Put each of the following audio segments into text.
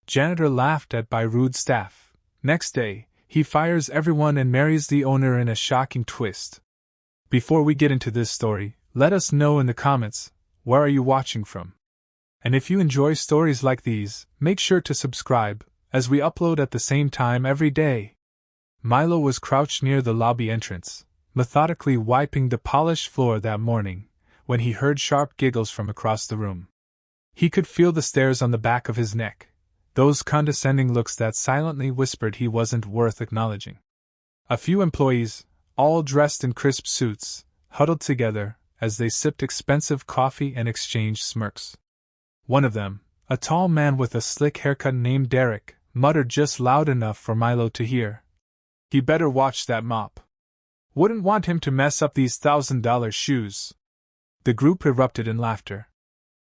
Janitor laughed at by rude staff. Next day, he fires everyone and marries the owner in a shocking twist. Before we get into this story, let us know in the comments, where are you watching from? And if you enjoy stories like these, make sure to subscribe, as we upload at the same time every day. Milo was crouched near the lobby entrance, methodically wiping the polished floor that morning, when he heard sharp giggles from across the room. He could feel the stares on the back of his neck, those condescending looks that silently whispered he wasn't worth acknowledging. A few employees, all dressed in crisp suits, huddled together as they sipped expensive coffee and exchanged smirks. One of them, a tall man with a slick haircut named Derek, muttered just loud enough for Milo to hear. "He better watch that mop. Wouldn't want him to mess up these $1,000 shoes." The group erupted in laughter.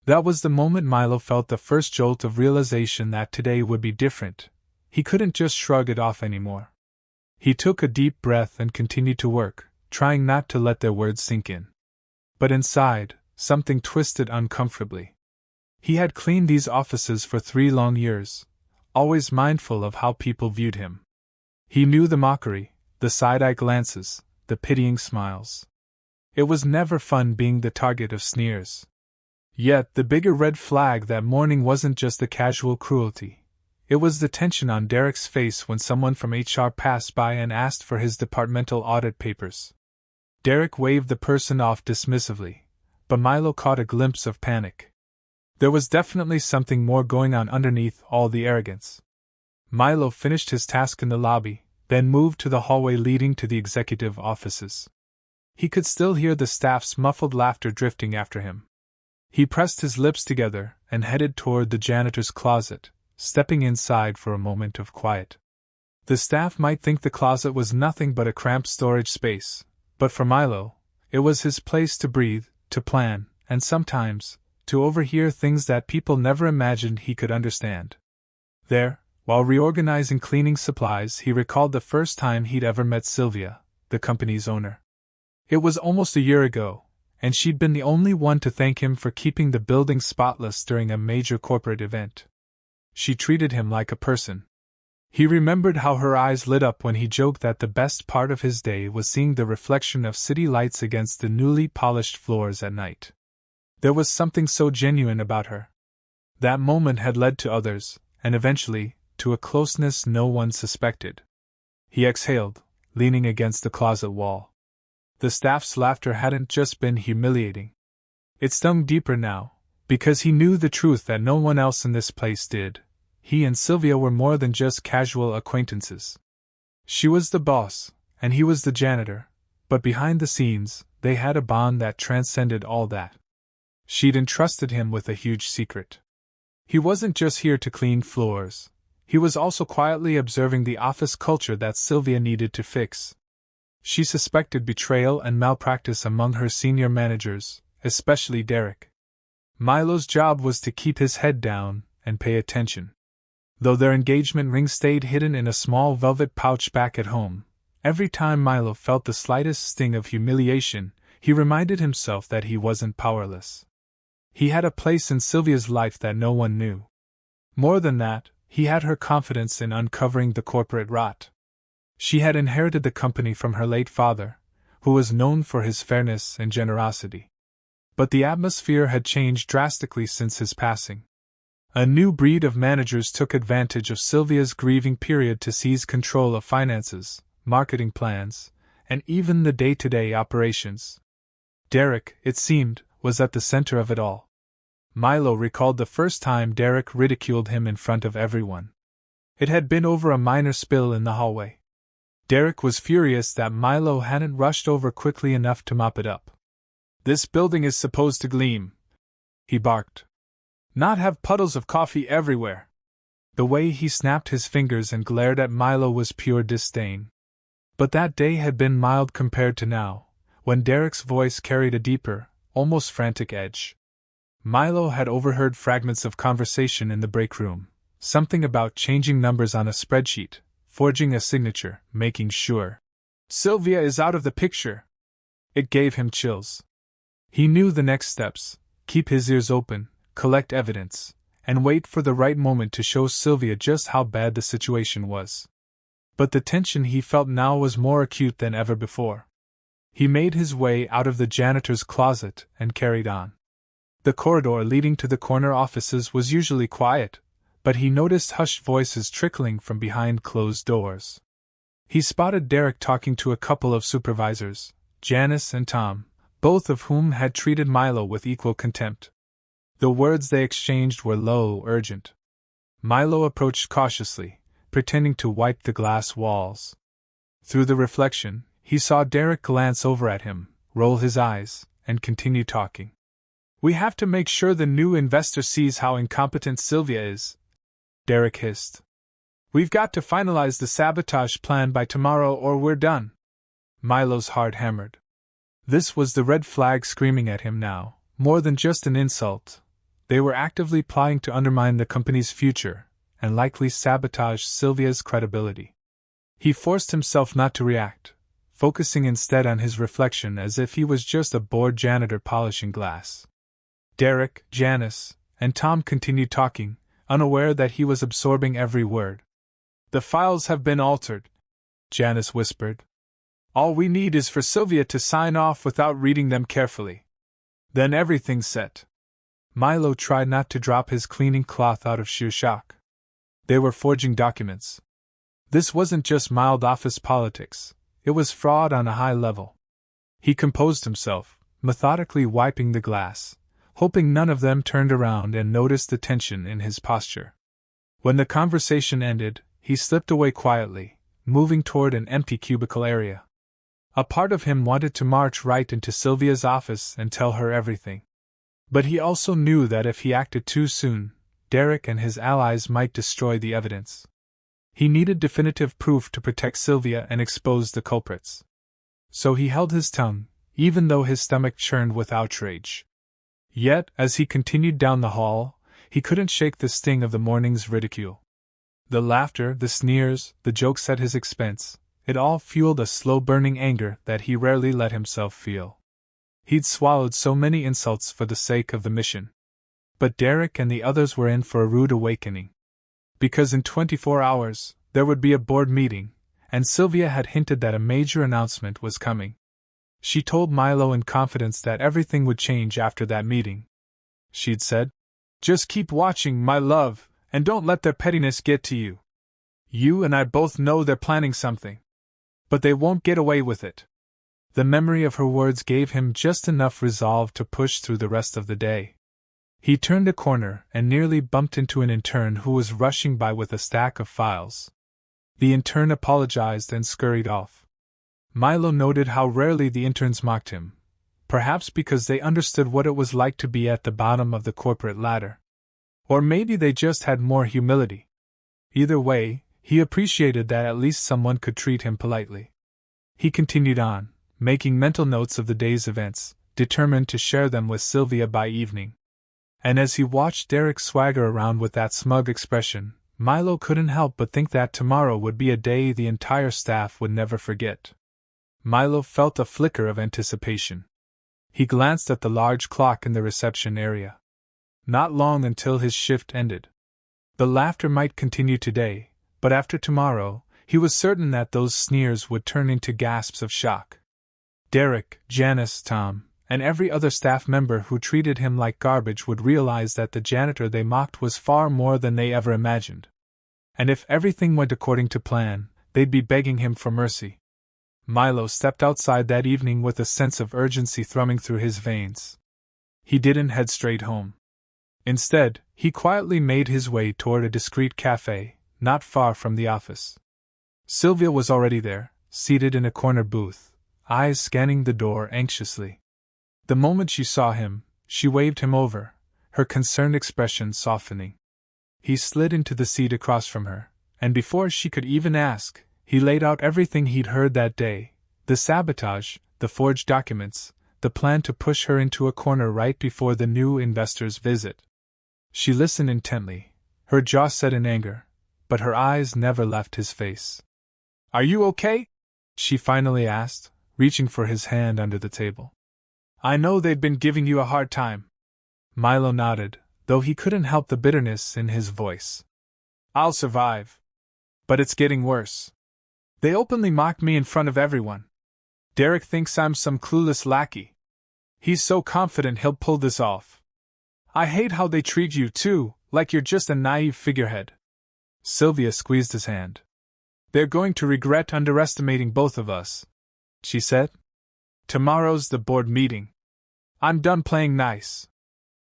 That was the moment Milo felt the first jolt of realization that today would be different. He couldn't just shrug it off anymore. He took a deep breath and continued to work, trying not to let their words sink in. But inside, something twisted uncomfortably. He had cleaned these offices for 3 long years, always mindful of how people viewed him. He knew the mockery, the side-eye glances, the pitying smiles. It was never fun being the target of sneers. Yet the bigger red flag that morning wasn't just the casual cruelty. It was the tension on Derek's face when someone from HR passed by and asked for his departmental audit papers. Derek waved the person off dismissively, but Milo caught a glimpse of panic. There was definitely something more going on underneath all the arrogance. Milo finished his task in the lobby, then moved to the hallway leading to the executive offices. He could still hear the staff's muffled laughter drifting after him. He pressed his lips together and headed toward the janitor's closet, stepping inside for a moment of quiet. The staff might think the closet was nothing but a cramped storage space, but for Milo, it was his place to breathe, to plan, and sometimes, to overhear things that people never imagined he could understand. There, while reorganizing cleaning supplies, he recalled the first time he'd ever met Sylvia, the company's owner. It was almost a year ago, and she'd been the only one to thank him for keeping the building spotless during a major corporate event. She treated him like a person. He remembered how her eyes lit up when he joked that the best part of his day was seeing the reflection of city lights against the newly polished floors at night. There was something so genuine about her. That moment had led to others, and eventually, to a closeness no one suspected. He exhaled, leaning against the closet wall. The staff's laughter hadn't just been humiliating. It stung deeper now, because he knew the truth that no one else in this place did. He and Sylvia were more than just casual acquaintances. She was the boss, and he was the janitor, but behind the scenes, they had a bond that transcended all that. She'd entrusted him with a huge secret. He wasn't just here to clean floors. He was also quietly observing the office culture that Sylvia needed to fix. She suspected betrayal and malpractice among her senior managers, especially Derek. Milo's job was to keep his head down and pay attention. Though their engagement ring stayed hidden in a small velvet pouch back at home, every time Milo felt the slightest sting of humiliation, he reminded himself that he wasn't powerless. He had a place in Sylvia's life that no one knew. More than that, he had her confidence in uncovering the corporate rot. She had inherited the company from her late father, who was known for his fairness and generosity. But the atmosphere had changed drastically since his passing. A new breed of managers took advantage of Sylvia's grieving period to seize control of finances, marketing plans, and even the day-to-day operations. Derek, it seemed, was at the center of it all. Milo recalled the first time Derek ridiculed him in front of everyone. It had been over a minor spill in the hallway. Derek was furious that Milo hadn't rushed over quickly enough to mop it up. "This building is supposed to gleam," he barked. "Not have puddles of coffee everywhere." The way he snapped his fingers and glared at Milo was pure disdain. But that day had been mild compared to now, when Derek's voice carried a deeper, almost frantic edge. Milo had overheard fragments of conversation in the break room, something about changing numbers on a spreadsheet, forging a signature, making sure Sylvia is out of the picture. It gave him chills. He knew the next steps: keep his ears open, collect evidence, and wait for the right moment to show Sylvia just how bad the situation was. But the tension he felt now was more acute than ever before. He made his way out of the janitor's closet and carried on. The corridor leading to the corner offices was usually quiet, but he noticed hushed voices trickling from behind closed doors. He spotted Derek talking to a couple of supervisors, Janice and Tom, both of whom had treated Milo with equal contempt. The words they exchanged were low, urgent. Milo approached cautiously, pretending to wipe the glass walls. Through the reflection, he saw Derek glance over at him, roll his eyes, and continue talking. "We have to make sure the new investor sees how incompetent Sylvia is," Derek hissed. "We've got to finalize the sabotage plan by tomorrow or we're done." Milo's heart hammered. This was the red flag screaming at him now, more than just an insult. They were actively plotting to undermine the company's future, and likely sabotage Sylvia's credibility. He forced himself not to react, focusing instead on his reflection as if he was just a bored janitor polishing glass. Derek, Janice, and Tom continued talking, unaware that he was absorbing every word. "The files have been altered," Janice whispered. "All we need is for Sylvia to sign off without reading them carefully. Then everything's set." Milo tried not to drop his cleaning cloth out of sheer shock. They were forging documents. This wasn't just mild office politics, it was fraud on a high level. He composed himself, methodically wiping the glass, hoping none of them turned around and noticed the tension in his posture. When the conversation ended, he slipped away quietly, moving toward an empty cubicle area. A part of him wanted to march right into Sylvia's office and tell her everything. But he also knew that if he acted too soon, Derek and his allies might destroy the evidence. He needed definitive proof to protect Sylvia and expose the culprits. So he held his tongue, even though his stomach churned with outrage. Yet, as he continued down the hall, he couldn't shake the sting of the morning's ridicule. The laughter, the sneers, the jokes at his expense, it all fueled a slow-burning anger that he rarely let himself feel. He'd swallowed so many insults for the sake of the mission. But Derek and the others were in for a rude awakening. Because in 24 hours, there would be a board meeting, and Sylvia had hinted that a major announcement was coming. She told Milo in confidence that everything would change after that meeting. She'd said, "Just keep watching, my love, and don't let their pettiness get to you. You and I both know they're planning something. But they won't get away with it." The memory of her words gave him just enough resolve to push through the rest of the day. He turned a corner and nearly bumped into an intern who was rushing by with a stack of files. The intern apologized and scurried off. Milo noted how rarely the interns mocked him, perhaps because they understood what it was like to be at the bottom of the corporate ladder. Or maybe they just had more humility. Either way, he appreciated that at least someone could treat him politely. He continued on, making mental notes of the day's events, determined to share them with Sylvia by evening. And as he watched Derek swagger around with that smug expression, Milo couldn't help but think that tomorrow would be a day the entire staff would never forget. Milo felt a flicker of anticipation. He glanced at the large clock in the reception area. Not long until his shift ended. The laughter might continue today, but after tomorrow, he was certain that those sneers would turn into gasps of shock. Derek, Janice, Tom, and every other staff member who treated him like garbage would realize that the janitor they mocked was far more than they ever imagined. And if everything went according to plan, they'd be begging him for mercy. Milo stepped outside that evening with a sense of urgency thrumming through his veins. He didn't head straight home. Instead, he quietly made his way toward a discreet cafe, not far from the office. Sylvia was already there, seated in a corner booth, eyes scanning the door anxiously. The moment she saw him, she waved him over, her concerned expression softening. He slid into the seat across from her, and before she could even ask, he laid out everything he'd heard that day: the sabotage, the forged documents, the plan to push her into a corner right before the new investor's visit. She listened intently, her jaw set in anger, but her eyes never left his face. "Are you okay?" she finally asked, reaching for his hand under the table. "I know they've been giving you a hard time." Milo nodded, though he couldn't help the bitterness in his voice. "I'll survive. But it's getting worse. They openly mocked me in front of everyone. Derek thinks I'm some clueless lackey. He's so confident he'll pull this off. I hate how they treat you, too, like you're just a naive figurehead." Sylvia squeezed his hand. "They're going to regret underestimating both of us," she said. "Tomorrow's the board meeting. I'm done playing nice.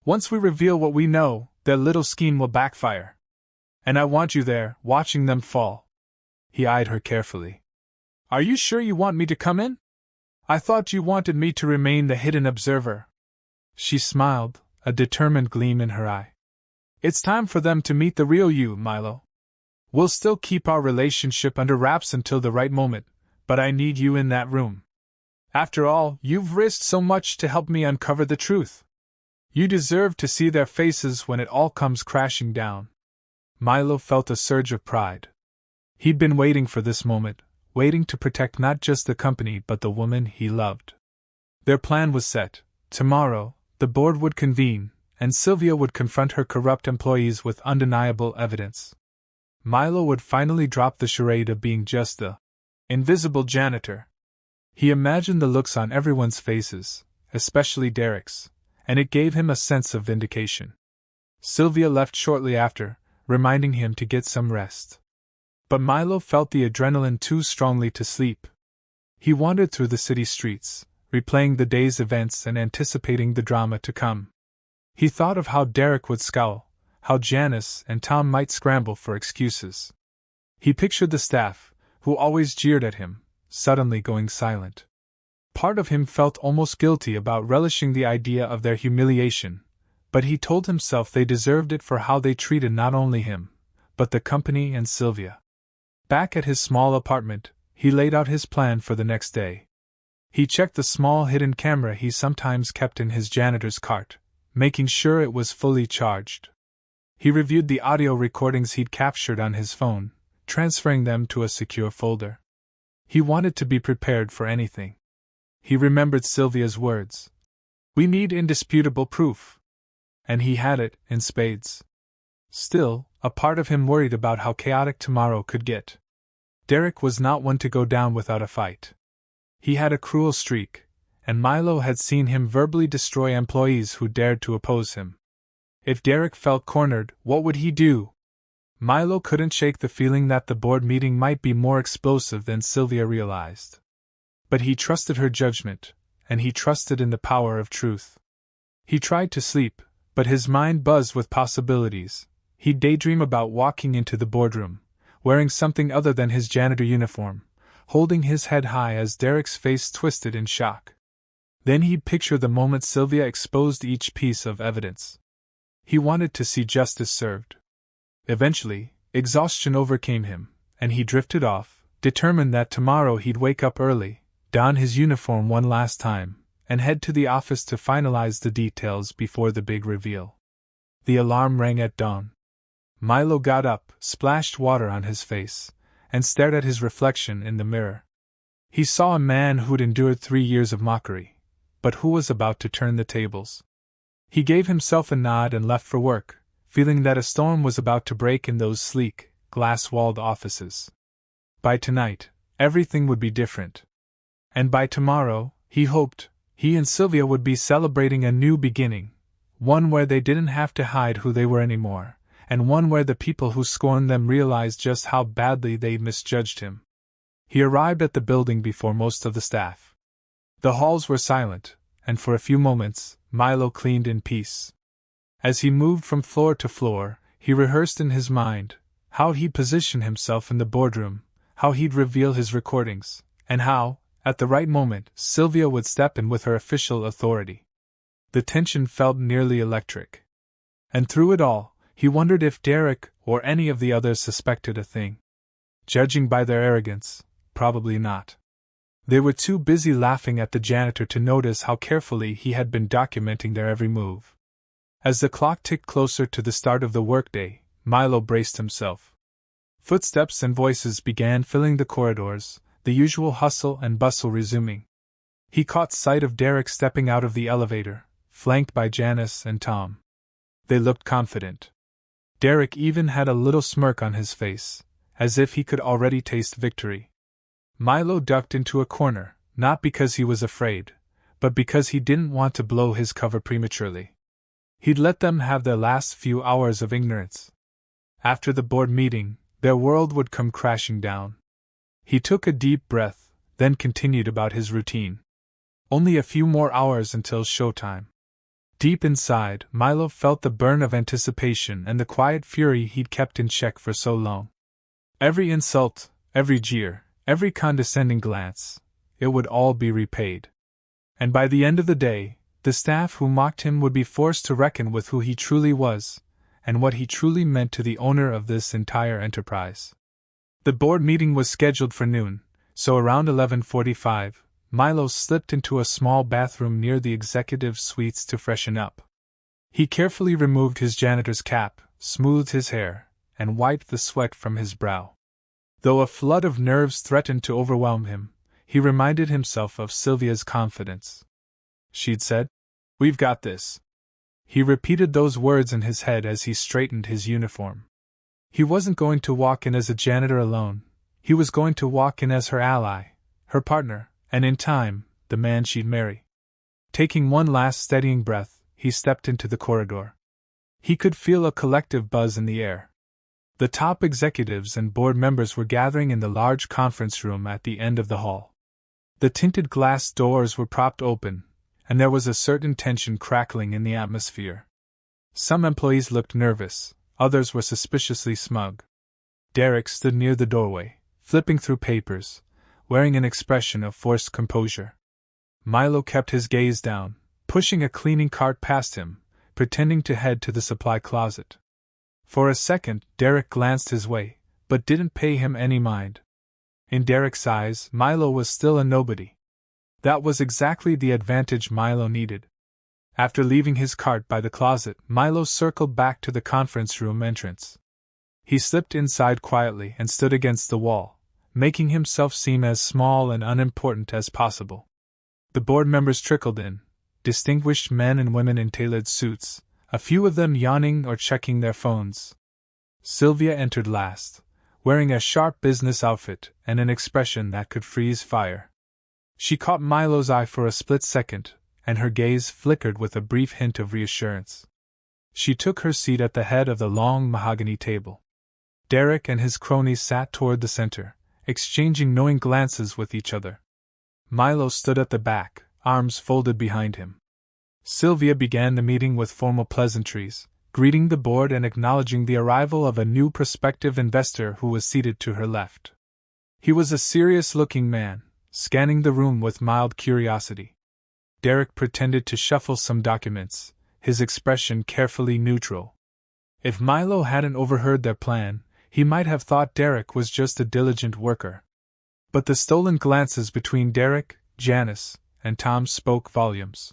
Once we reveal what we know, their little scheme will backfire. And I want you there, watching them fall." He eyed her carefully. "Are you sure you want me to come in? I thought you wanted me to remain the hidden observer." She smiled, a determined gleam in her eye. "It's time for them to meet the real you, Milo. We'll still keep our relationship under wraps until the right moment, but I need you in that room. After all, you've risked so much to help me uncover the truth. You deserve to see their faces when it all comes crashing down." Milo felt a surge of pride. He'd been waiting for this moment, waiting to protect not just the company but the woman he loved. Their plan was set. Tomorrow, the board would convene, and Sylvia would confront her corrupt employees with undeniable evidence. Milo would finally drop the charade of being just the invisible janitor. He imagined the looks on everyone's faces, especially Derek's, and it gave him a sense of vindication. Sylvia left shortly after, reminding him to get some rest. But Milo felt the adrenaline too strongly to sleep. He wandered through the city streets, replaying the day's events and anticipating the drama to come. He thought of how Derek would scowl, how Janice and Tom might scramble for excuses. He pictured the staff, who always jeered at him, suddenly going silent. Part of him felt almost guilty about relishing the idea of their humiliation, but he told himself they deserved it for how they treated not only him, but the company and Sylvia. Back at his small apartment, he laid out his plan for the next day. He checked the small hidden camera he sometimes kept in his janitor's cart, making sure it was fully charged. He reviewed the audio recordings he'd captured on his phone, transferring them to a secure folder. He wanted to be prepared for anything. He remembered Sylvia's words. "We need indisputable proof." And he had it, in spades. Still, a part of him worried about how chaotic tomorrow could get. Derek was not one to go down without a fight. He had a cruel streak, and Milo had seen him verbally destroy employees who dared to oppose him. If Derek felt cornered, what would he do? Milo couldn't shake the feeling that the board meeting might be more explosive than Sylvia realized. But he trusted her judgment, and he trusted in the power of truth. He tried to sleep, but his mind buzzed with possibilities. He'd daydream about walking into the boardroom, wearing something other than his janitor uniform, holding his head high as Derek's face twisted in shock. Then he'd picture the moment Sylvia exposed each piece of evidence. He wanted to see justice served. Eventually, exhaustion overcame him, and he drifted off, determined that tomorrow he'd wake up early, don his uniform one last time, and head to the office to finalize the details before the big reveal. The alarm rang at dawn. Milo got up, splashed water on his face, and stared at his reflection in the mirror. He saw a man who'd endured 3 years of mockery, but who was about to turn the tables. He gave himself a nod and left for work, feeling that a storm was about to break in those sleek, glass-walled offices. By tonight, everything would be different. And by tomorrow, he hoped, he and Sylvia would be celebrating a new beginning, one where they didn't have to hide who they were anymore, and one where the people who scorned them realized just how badly they'd misjudged him. He arrived at the building before most of the staff. The halls were silent, and for a few moments, Milo cleaned in peace. As he moved from floor to floor, he rehearsed in his mind how he'd position himself in the boardroom, how he'd reveal his recordings, and how, at the right moment, Sylvia would step in with her official authority. The tension felt nearly electric. And through it all, he wondered if Derek or any of the others suspected a thing. Judging by their arrogance, probably not. They were too busy laughing at the janitor to notice how carefully he had been documenting their every move. As the clock ticked closer to the start of the workday, Milo braced himself. Footsteps and voices began filling the corridors, the usual hustle and bustle resuming. He caught sight of Derek stepping out of the elevator, flanked by Janice and Tom. They looked confident. Derek even had a little smirk on his face, as if he could already taste victory. Milo ducked into a corner, not because he was afraid, but because he didn't want to blow his cover prematurely. He'd let them have their last few hours of ignorance. After the board meeting, their world would come crashing down. He took a deep breath, then continued about his routine. Only a few more hours until showtime. Deep inside, Milo felt the burn of anticipation and the quiet fury he'd kept in check for so long. Every insult, every jeer, every condescending glance, it would all be repaid. And by the end of the day, the staff who mocked him would be forced to reckon with who he truly was, and what he truly meant to the owner of this entire enterprise. The board meeting was scheduled for noon, so around 11:45, Milo slipped into a small bathroom near the executive suites to freshen up. He carefully removed his janitor's cap, smoothed his hair, and wiped the sweat from his brow. Though a flood of nerves threatened to overwhelm him, he reminded himself of Sylvia's confidence. She'd said, "We've got this." He repeated those words in his head as he straightened his uniform. He wasn't going to walk in as a janitor alone, he was going to walk in as her ally, her partner, and in time, the man she'd marry. Taking one last steadying breath, he stepped into the corridor. He could feel a collective buzz in the air. The top executives and board members were gathering in the large conference room at the end of the hall. The tinted glass doors were propped open, and there was a certain tension crackling in the atmosphere. Some employees looked nervous, others were suspiciously smug. Derek stood near the doorway, flipping through papers, wearing an expression of forced composure. Milo kept his gaze down, pushing a cleaning cart past him, pretending to head to the supply closet. For a second, Derek glanced his way, but didn't pay him any mind. In Derek's eyes, Milo was still a nobody. That was exactly the advantage Milo needed. After leaving his cart by the closet, Milo circled back to the conference room entrance. He slipped inside quietly and stood against the wall, making himself seem as small and unimportant as possible. The board members trickled in, distinguished men and women in tailored suits, a few of them yawning or checking their phones. Sylvia entered last, wearing a sharp business outfit and an expression that could freeze fire. She caught Milo's eye for a split second, and her gaze flickered with a brief hint of reassurance. She took her seat at the head of the long mahogany table. Derek and his cronies sat toward the center, exchanging knowing glances with each other. Milo stood at the back, arms folded behind him. Sylvia began the meeting with formal pleasantries, greeting the board and acknowledging the arrival of a new prospective investor who was seated to her left. He was a serious-looking man, scanning the room with mild curiosity. Derek pretended to shuffle some documents, his expression carefully neutral. If Milo hadn't overheard their plan, he might have thought Derek was just a diligent worker. But the stolen glances between Derek, Janice, and Tom spoke volumes.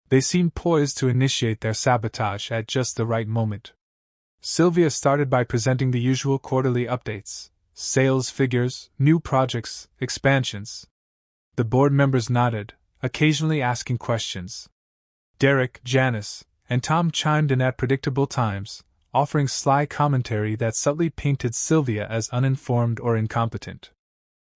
They seemed poised to initiate their sabotage at just the right moment. Sylvia started by presenting the usual quarterly updates, sales figures, new projects, expansions. The board members nodded, occasionally asking questions. Derek, Janice, and Tom chimed in at predictable times, offering sly commentary that subtly painted Sylvia as uninformed or incompetent.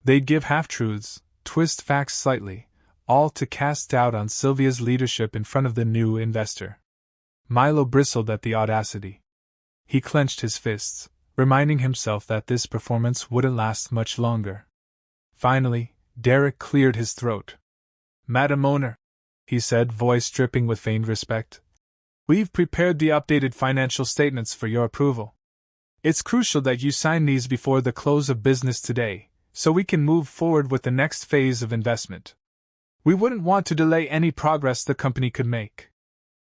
They'd give half-truths, twist facts slightly, all to cast doubt on Sylvia's leadership in front of the new investor. Milo bristled at the audacity. He clenched his fists, reminding himself that this performance wouldn't last much longer. Finally, Derek cleared his throat. "Madam Owner," he said, voice dripping with feigned respect, "we've prepared the updated financial statements for your approval. It's crucial that you sign these before the close of business today, so we can move forward with the next phase of investment. We wouldn't want to delay any progress the company could make."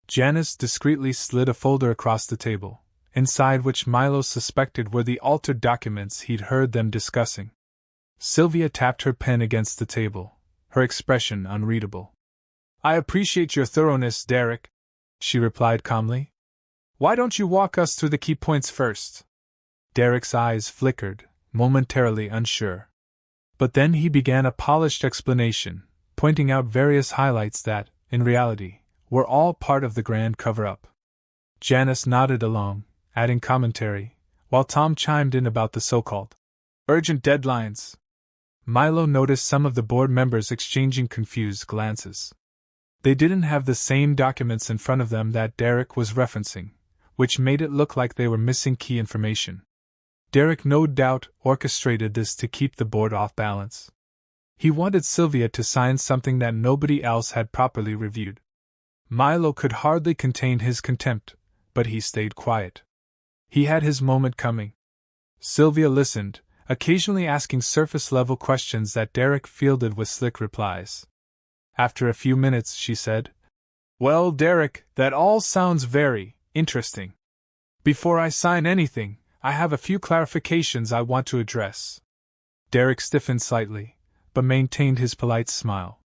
Janice discreetly slid a folder across the table, inside which Milo suspected were the altered documents he'd heard them discussing. Sylvia tapped her pen against the table, her expression unreadable. "I appreciate your thoroughness, Derek," she replied calmly. "Why don't you walk us through the key points first?" Derek's eyes flickered, momentarily unsure. But then he began a polished explanation, pointing out various highlights that, in reality, were all part of the grand cover-up. Janice nodded along, adding commentary, while Tom chimed in about the so-called urgent deadlines. Milo noticed some of the board members exchanging confused glances. They didn't have the same documents in front of them that Derek was referencing, which made it look like they were missing key information. Derek no doubt orchestrated this to keep the board off balance. He wanted Sylvia to sign something that nobody else had properly reviewed. Milo could hardly contain his contempt, but he stayed quiet. He had his moment coming. Sylvia listened, occasionally asking surface-level questions that Derek fielded with slick replies. After a few minutes, she said, "Well, Derek, that all sounds very interesting. Before I sign anything, I have a few clarifications I want to address." Derek stiffened slightly, but maintained his polite smile.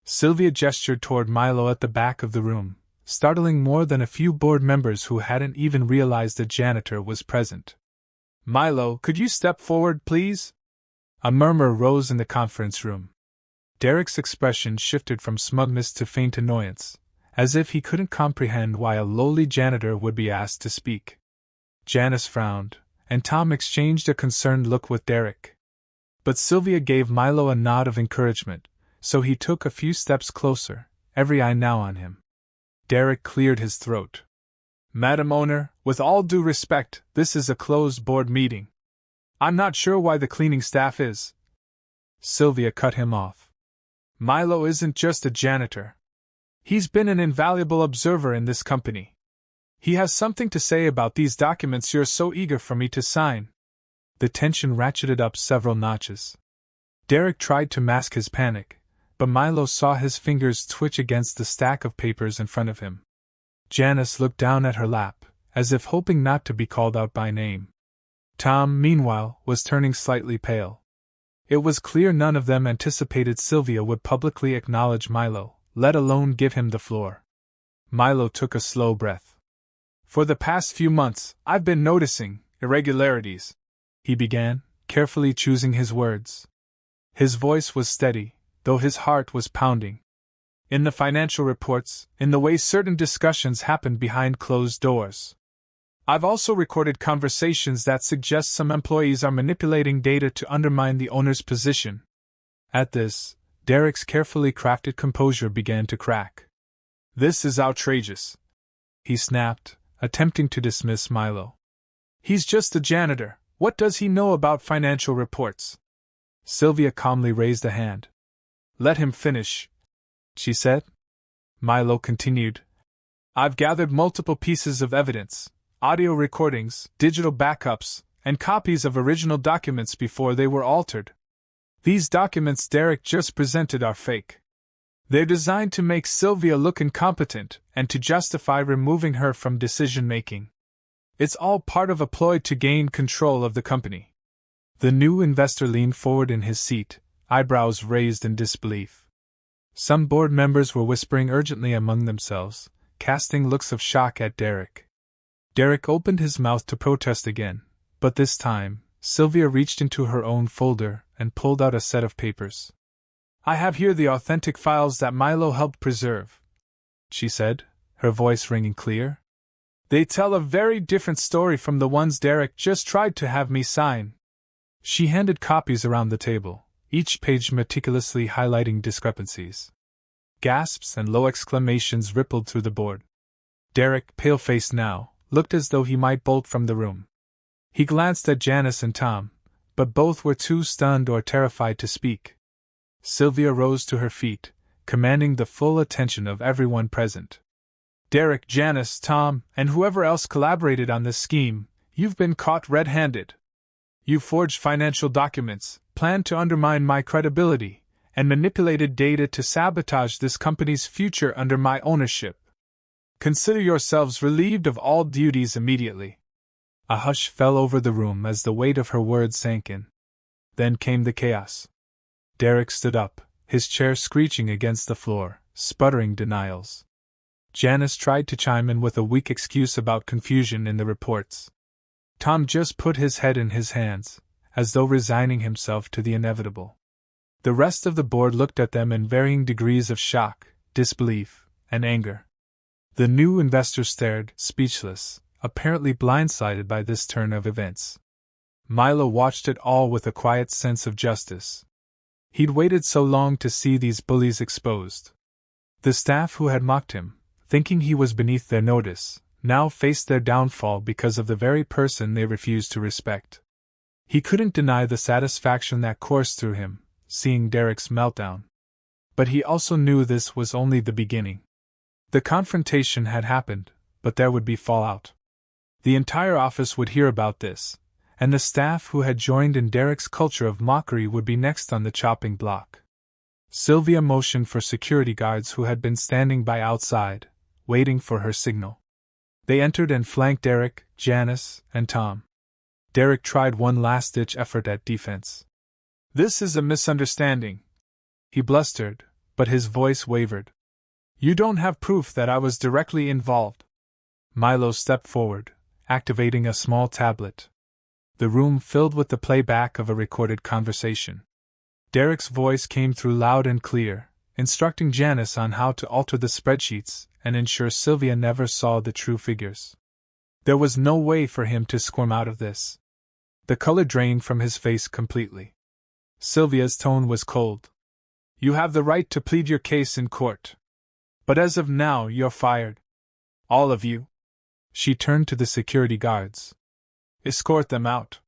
Sylvia gestured toward Milo at the back of the room, startling more than a few board members who hadn't even realized the janitor was present. "Milo, could you step forward, please?" A murmur rose in the conference room. Derek's expression shifted from smugness to faint annoyance, as if he couldn't comprehend why a lowly janitor would be asked to speak. Janice frowned, and Tom exchanged a concerned look with Derek. But Sylvia gave Milo a nod of encouragement, so he took a few steps closer, every eye now on him. Derek cleared his throat. "Madam Owner, with all due respect, this is a closed board meeting. I'm not sure why the cleaning staff is." Sylvia cut him off. "Milo isn't just a janitor. He's been an invaluable observer in this company. He has something to say about these documents you're so eager for me to sign." The tension ratcheted up several notches. Derek tried to mask his panic, but Milo saw his fingers twitch against the stack of papers in front of him. Janice looked down at her lap, as if hoping not to be called out by name. Tom, meanwhile, was turning slightly pale. It was clear none of them anticipated Sylvia would publicly acknowledge Milo, let alone give him the floor. Milo took a slow breath. "For the past few months, I've been noticing irregularities," he began, carefully choosing his words. His voice was steady, though his heart was pounding. "In the financial reports, in the way certain discussions happened behind closed doors. I've also recorded conversations that suggest some employees are manipulating data to undermine the owner's position." At this, Derek's carefully crafted composure began to crack. "This is outrageous," he snapped, attempting to dismiss Milo. "He's just a janitor. What does he know about financial reports?" Sylvia calmly raised a hand. "Let him finish," she said. Milo continued. "I've gathered multiple pieces of evidence, audio recordings, digital backups, and copies of original documents before they were altered. These documents Derek just presented are fake. They're designed to make Sylvia look incompetent and to justify removing her from decision-making. It's all part of a ploy to gain control of the company." The new investor leaned forward in his seat, eyebrows raised in disbelief. Some board members were whispering urgently among themselves, casting looks of shock at Derek. Derek opened his mouth to protest again, but this time, Sylvia reached into her own folder and pulled out a set of papers. "I have here the authentic files that Milo helped preserve," she said, her voice ringing clear. "They tell a very different story from the ones Derek just tried to have me sign." She handed copies around the table, each page meticulously highlighting discrepancies. Gasps and low exclamations rippled through the board. Derek, pale-faced now, looked as though he might bolt from the room. He glanced at Janice and Tom, but both were too stunned or terrified to speak. Sylvia rose to her feet, commanding the full attention of everyone present. "Derek, Janice, Tom, and whoever else collaborated on this scheme, you've been caught red-handed. You forged financial documents, planned to undermine my credibility, and manipulated data to sabotage this company's future under my ownership. Consider yourselves relieved of all duties immediately." A hush fell over the room as the weight of her words sank in. Then came the chaos. Derek stood up, his chair screeching against the floor, sputtering denials. Janice tried to chime in with a weak excuse about confusion in the reports. Tom just put his head in his hands, as though resigning himself to the inevitable. The rest of the board looked at them in varying degrees of shock, disbelief, and anger. The new investor stared, speechless, apparently blindsided by this turn of events. Milo watched it all with a quiet sense of justice. He'd waited so long to see these bullies exposed. The staff who had mocked him, thinking he was beneath their notice, now faced their downfall because of the very person they refused to respect. He couldn't deny the satisfaction that coursed through him, seeing Derek's meltdown. But he also knew this was only the beginning. The confrontation had happened, but there would be fallout. The entire office would hear about this, and the staff who had joined in Derek's culture of mockery would be next on the chopping block. Sylvia motioned for security guards who had been standing by outside, waiting for her signal. They entered and flanked Derek, Janice, and Tom. Derek tried one last-ditch effort at defense. "This is a misunderstanding," he blustered, but his voice wavered. "You don't have proof that I was directly involved." Milo stepped forward, activating a small tablet. The room filled with the playback of a recorded conversation. Derek's voice came through loud and clear, instructing Janice on how to alter the spreadsheets and ensure Sylvia never saw the true figures. There was no way for him to squirm out of this. The color drained from his face completely. Sylvia's tone was cold. "You have the right to plead your case in court. But as of now, you're fired. All of you." She turned to the security guards. "Escort them out."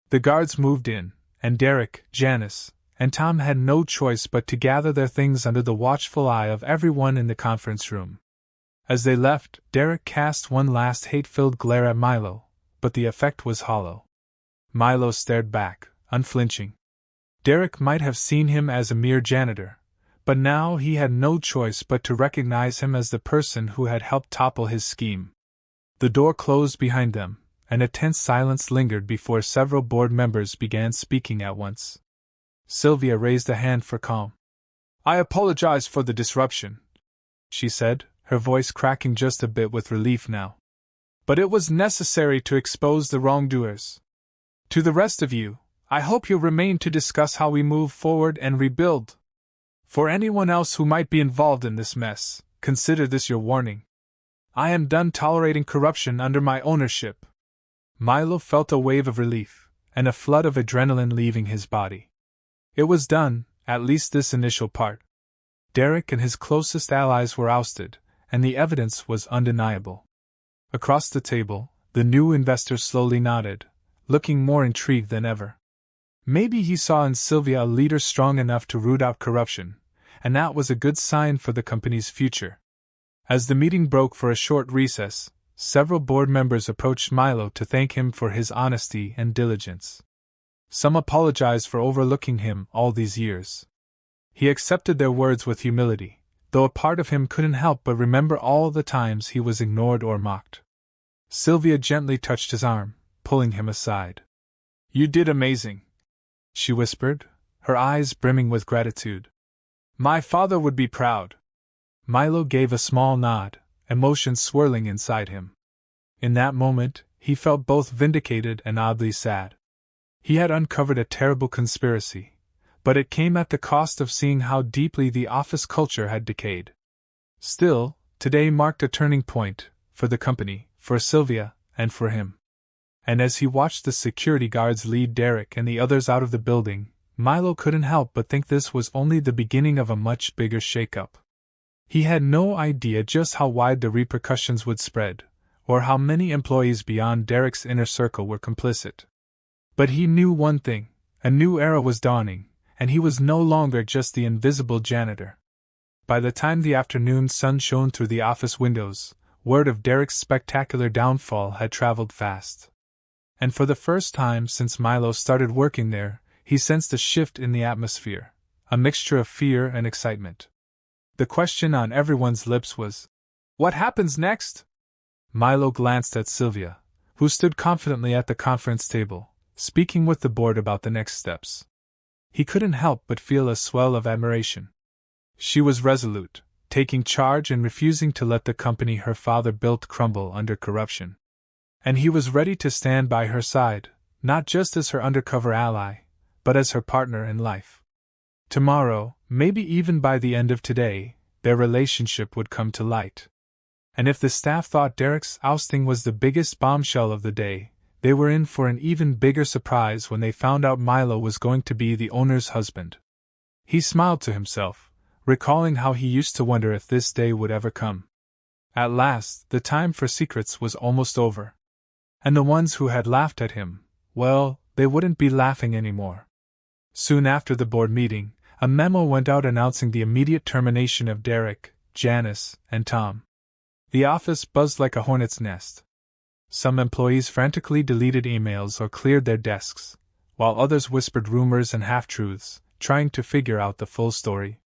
The guards moved in, and Derek, Janice, and Tom had no choice but to gather their things under the watchful eye of everyone in the conference room. As they left, Derek cast one last hate-filled glare at Milo, but the effect was hollow. Milo stared back, unflinching. Derek might have seen him as a mere janitor, but now he had no choice but to recognize him as the person who had helped topple his scheme. The door closed behind them, and a tense silence lingered before several board members began speaking at once. Sylvia raised a hand for calm. "I apologize for the disruption," she said, her voice cracking just a bit with relief now. "But it was necessary to expose the wrongdoers. To the rest of you, I hope you'll remain to discuss how we move forward and rebuild. For anyone else who might be involved in this mess, consider this your warning. I am done tolerating corruption under my ownership." Milo felt a wave of relief, and a flood of adrenaline leaving his body. It was done, at least this initial part. Derek and his closest allies were ousted, and the evidence was undeniable. Across the table, the new investor slowly nodded, looking more intrigued than ever. Maybe he saw in Sylvia a leader strong enough to root out corruption, and that was a good sign for the company's future. As the meeting broke for a short recess, several board members approached Milo to thank him for his honesty and diligence. Some apologized for overlooking him all these years. He accepted their words with humility, though a part of him couldn't help but remember all the times he was ignored or mocked. Sylvia gently touched his arm, pulling him aside. "You did amazing," she whispered, her eyes brimming with gratitude. "My father would be proud." Milo gave a small nod, emotion swirling inside him. In that moment, he felt both vindicated and oddly sad. He had uncovered a terrible conspiracy, but it came at the cost of seeing how deeply the office culture had decayed. Still, today marked a turning point, for the company, for Sylvia, and for him. And as he watched the security guards lead Derek and the others out of the building, Milo couldn't help but think this was only the beginning of a much bigger shakeup. He had no idea just how wide the repercussions would spread, or how many employees beyond Derek's inner circle were complicit. But he knew one thing: a new era was dawning, and he was no longer just the invisible janitor. By the time the afternoon sun shone through the office windows, word of Derek's spectacular downfall had traveled fast. And for the first time since Milo started working there, he sensed a shift in the atmosphere, a mixture of fear and excitement. The question on everyone's lips was, "What happens next?" Milo glanced at Sylvia, who stood confidently at the conference table, speaking with the board about the next steps. He couldn't help but feel a swell of admiration. She was resolute, taking charge and refusing to let the company her father built crumble under corruption. And he was ready to stand by her side, not just as her undercover ally, but as her partner in life. Tomorrow, maybe even by the end of today, their relationship would come to light. And if the staff thought Derek's ousting was the biggest bombshell of the day, they were in for an even bigger surprise when they found out Milo was going to be the owner's husband. He smiled to himself, recalling how he used to wonder if this day would ever come. At last, the time for secrets was almost over. And the ones who had laughed at him, well, they wouldn't be laughing anymore. Soon after the board meeting, a memo went out announcing the immediate termination of Derek, Janice, and Tom. The office buzzed like a hornet's nest. Some employees frantically deleted emails or cleared their desks, while others whispered rumors and half-truths, trying to figure out the full story.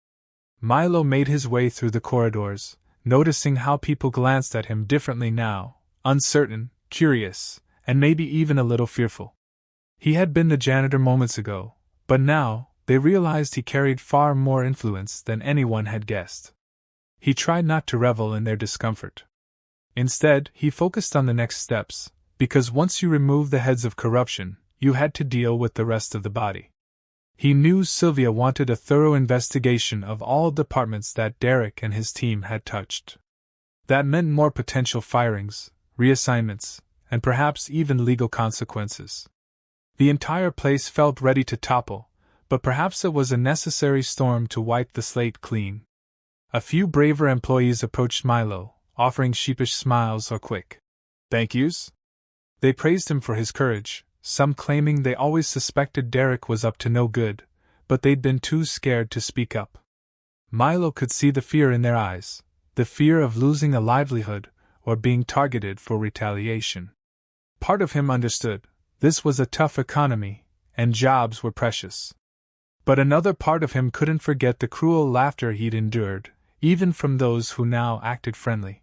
Milo made his way through the corridors, noticing how people glanced at him differently now, uncertain, curious, and maybe even a little fearful. He had been the janitor moments ago, but now, they realized he carried far more influence than anyone had guessed. He tried not to revel in their discomfort. Instead, he focused on the next steps, because once you remove the heads of corruption, you had to deal with the rest of the body. He knew Sylvia wanted a thorough investigation of all departments that Derek and his team had touched. That meant more potential firings, reassignments, and perhaps even legal consequences. The entire place felt ready to topple, but perhaps it was a necessary storm to wipe the slate clean. A few braver employees approached Milo, offering sheepish smiles or quick thank yous. They praised him for his courage, some claiming they always suspected Derek was up to no good, but they'd been too scared to speak up. Milo could see the fear in their eyes, the fear of losing a livelihood or being targeted for retaliation. Part of him understood, this was a tough economy, and jobs were precious. But another part of him couldn't forget the cruel laughter he'd endured, even from those who now acted friendly.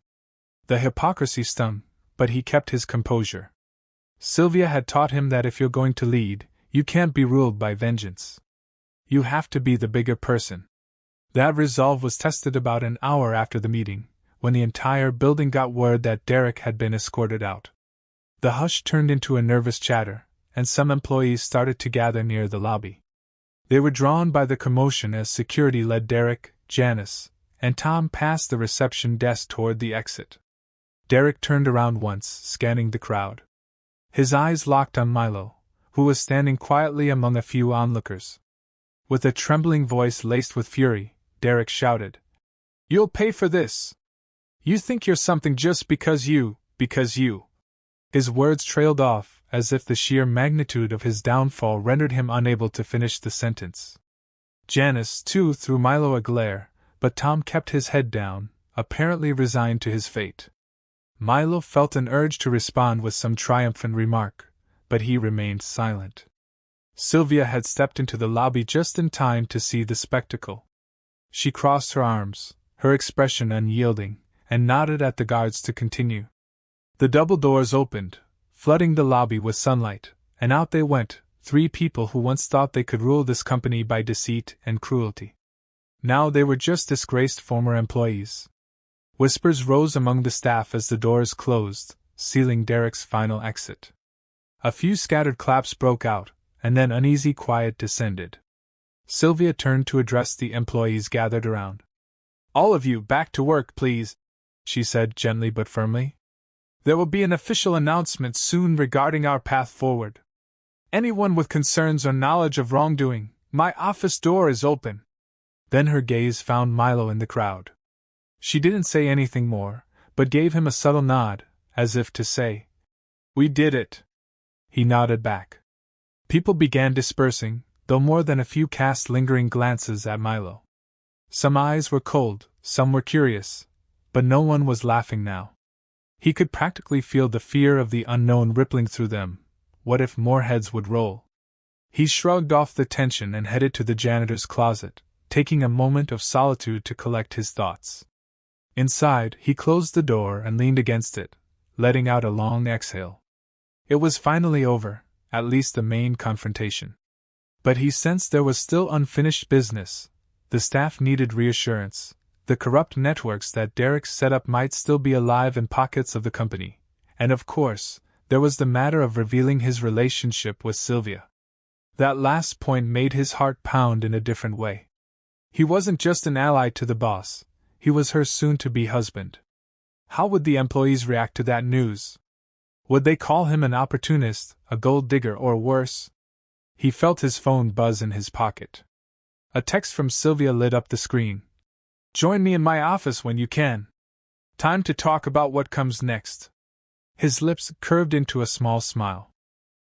The hypocrisy stung, but he kept his composure. Sylvia had taught him that if you're going to lead, you can't be ruled by vengeance. You have to be the bigger person. That resolve was tested about an hour after the meeting, when the entire building got word that Derek had been escorted out. The hush turned into a nervous chatter, and some employees started to gather near the lobby. They were drawn by the commotion as security led Derek, Janice, and Tom past the reception desk toward the exit. Derek turned around once, scanning the crowd. His eyes locked on Milo, who was standing quietly among a few onlookers. With a trembling voice laced with fury, Derek shouted, "You'll pay for this! You think you're something just because you. His words trailed off, as if the sheer magnitude of his downfall rendered him unable to finish the sentence. Janice, too, threw Milo a glare, but Tom kept his head down, apparently resigned to his fate. Milo felt an urge to respond with some triumphant remark, but he remained silent. Sylvia had stepped into the lobby just in time to see the spectacle. She crossed her arms, her expression unyielding, and nodded at the guards to continue. The double doors opened, flooding the lobby with sunlight, and out they went, 3 people who once thought they could rule this company by deceit and cruelty. Now they were just disgraced former employees. Whispers rose among the staff as the doors closed, sealing Derek's final exit. A few scattered claps broke out, and then uneasy quiet descended. Sylvia turned to address the employees gathered around. "All of you, back to work, please," she said gently but firmly. "There will be an official announcement soon regarding our path forward. Anyone with concerns or knowledge of wrongdoing, my office door is open." Then her gaze found Milo in the crowd. She didn't say anything more, but gave him a subtle nod, as if to say, "We did it." He nodded back. People began dispersing, though more than a few cast lingering glances at Milo. Some eyes were cold, some were curious, but no one was laughing now. He could practically feel the fear of the unknown rippling through them. What if more heads would roll? He shrugged off the tension and headed to the janitor's closet, taking a moment of solitude to collect his thoughts. Inside, he closed the door and leaned against it, letting out a long exhale. It was finally over, at least the main confrontation. But he sensed there was still unfinished business. The staff needed reassurance. The corrupt networks that Derek set up might still be alive in pockets of the company. And of course, there was the matter of revealing his relationship with Sylvia. That last point made his heart pound in a different way. He wasn't just an ally to the boss, he was her soon-to-be husband. How would the employees react to that news? Would they call him an opportunist, a gold digger, or worse? He felt his phone buzz in his pocket. A text from Sylvia lit up the screen. "Join me in my office when you can. Time to talk about what comes next." His lips curved into a small smile.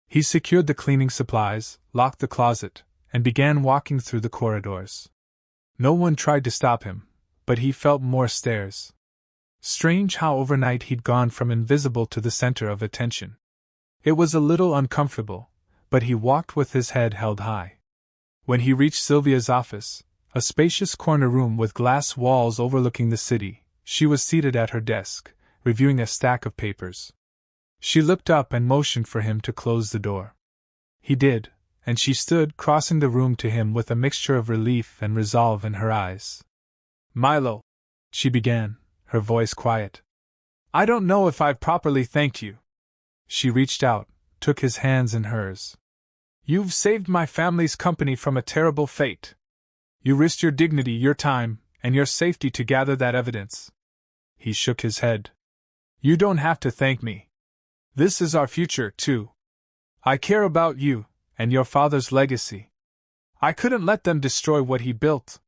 He secured the cleaning supplies, locked the closet, and began walking through the corridors. No one tried to stop him, but he felt more stares. Strange how overnight he'd gone from invisible to the center of attention. It was a little uncomfortable, but he walked with his head held high. When he reached Sylvia's office, a spacious corner room with glass walls overlooking the city, she was seated at her desk, reviewing a stack of papers. She looked up and motioned for him to close the door. He did, and she stood crossing the room to him with a mixture of relief and resolve in her eyes. "Milo," she began, her voice quiet. "I don't know if I've properly thanked you." She reached out, took his hands in hers. "You've saved my family's company from a terrible fate. You risked your dignity, your time, and your safety to gather that evidence." He shook his head. "You don't have to thank me. This is our future, too. I care about you, and your father's legacy. I couldn't let them destroy what he built."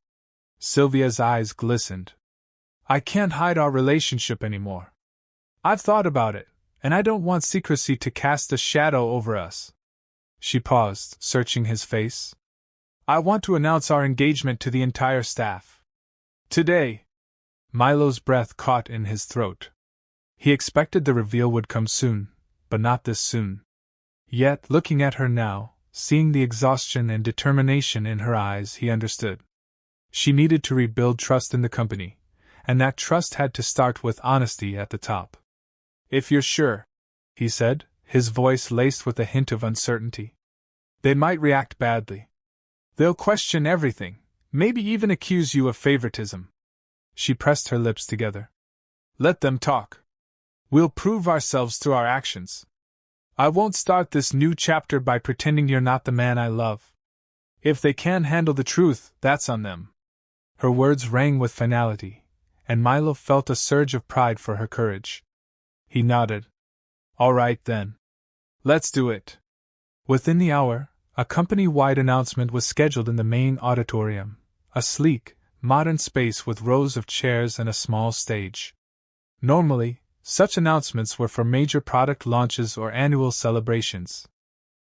Sylvia's eyes glistened. "I can't hide our relationship anymore. I've thought about it, and I don't want secrecy to cast a shadow over us." She paused, searching his face. "I want to announce our engagement to the entire staff. Today." Milo's breath caught in his throat. He expected the reveal would come soon, but not this soon. Yet, looking at her now, seeing the exhaustion and determination in her eyes, he understood. She needed to rebuild trust in the company, and that trust had to start with honesty at the top. "If you're sure," he said, his voice laced with a hint of uncertainty. "They might react badly. They'll question everything, maybe even accuse you of favoritism." She pressed her lips together. "Let them talk. We'll prove ourselves through our actions. I won't start this new chapter by pretending you're not the man I love. If they can't handle the truth, that's on them." Her words rang with finality, and Milo felt a surge of pride for her courage. He nodded. "All right then. Let's do it." Within the hour, a company-wide announcement was scheduled in the main auditorium, a sleek, modern space with rows of chairs and a small stage. Normally, such announcements were for major product launches or annual celebrations.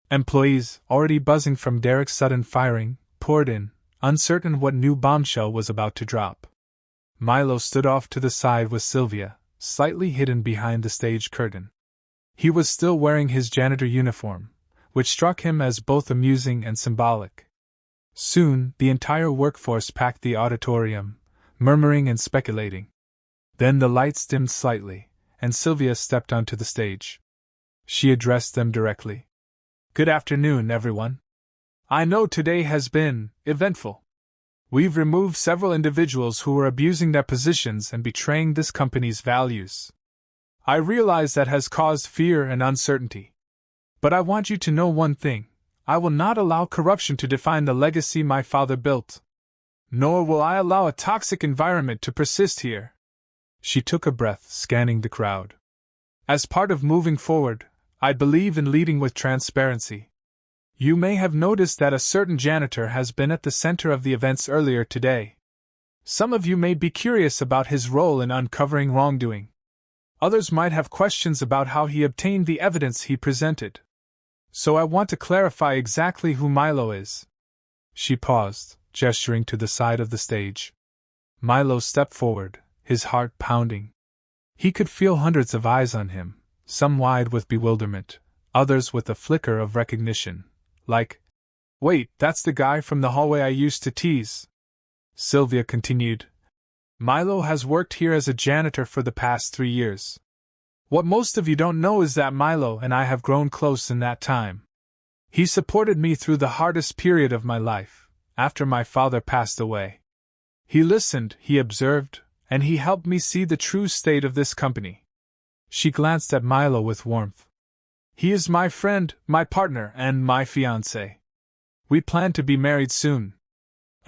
Employees, already buzzing from Derek's sudden firing, poured in, uncertain what new bombshell was about to drop. Milo stood off to the side with Sylvia, slightly hidden behind the stage curtain. He was still wearing his janitor uniform, which struck him as both amusing and symbolic. Soon, the entire workforce packed the auditorium, murmuring and speculating. Then the lights dimmed slightly, and Sylvia stepped onto the stage. She addressed them directly. "Good afternoon, everyone. I know today has been eventful. We've removed several individuals who were abusing their positions and betraying this company's values. I realize that has caused fear and uncertainty. But I want you to know one thing: I will not allow corruption to define the legacy my father built. Nor will I allow a toxic environment to persist here." She took a breath, scanning the crowd. "As part of moving forward, I believe in leading with transparency. You may have noticed that a certain janitor has been at the center of the events earlier today. Some of you may be curious about his role in uncovering wrongdoing. Others might have questions about how he obtained the evidence he presented. So I want to clarify exactly who Milo is." She paused, gesturing to the side of the stage. Milo stepped forward, his heart pounding. He could feel hundreds of eyes on him, some wide with bewilderment, others with a flicker of recognition, like, "Wait, that's the guy from the hallway I used to tease." Sylvia continued, "Milo has worked here as a janitor for the past 3 years. What most of you don't know is that Milo and I have grown close in that time. He supported me through the hardest period of my life, after my father passed away. He listened, he observed, and he helped me see the true state of this company." She glanced at Milo with warmth. "He is my friend, my partner, and my fiancé. We plan to be married soon."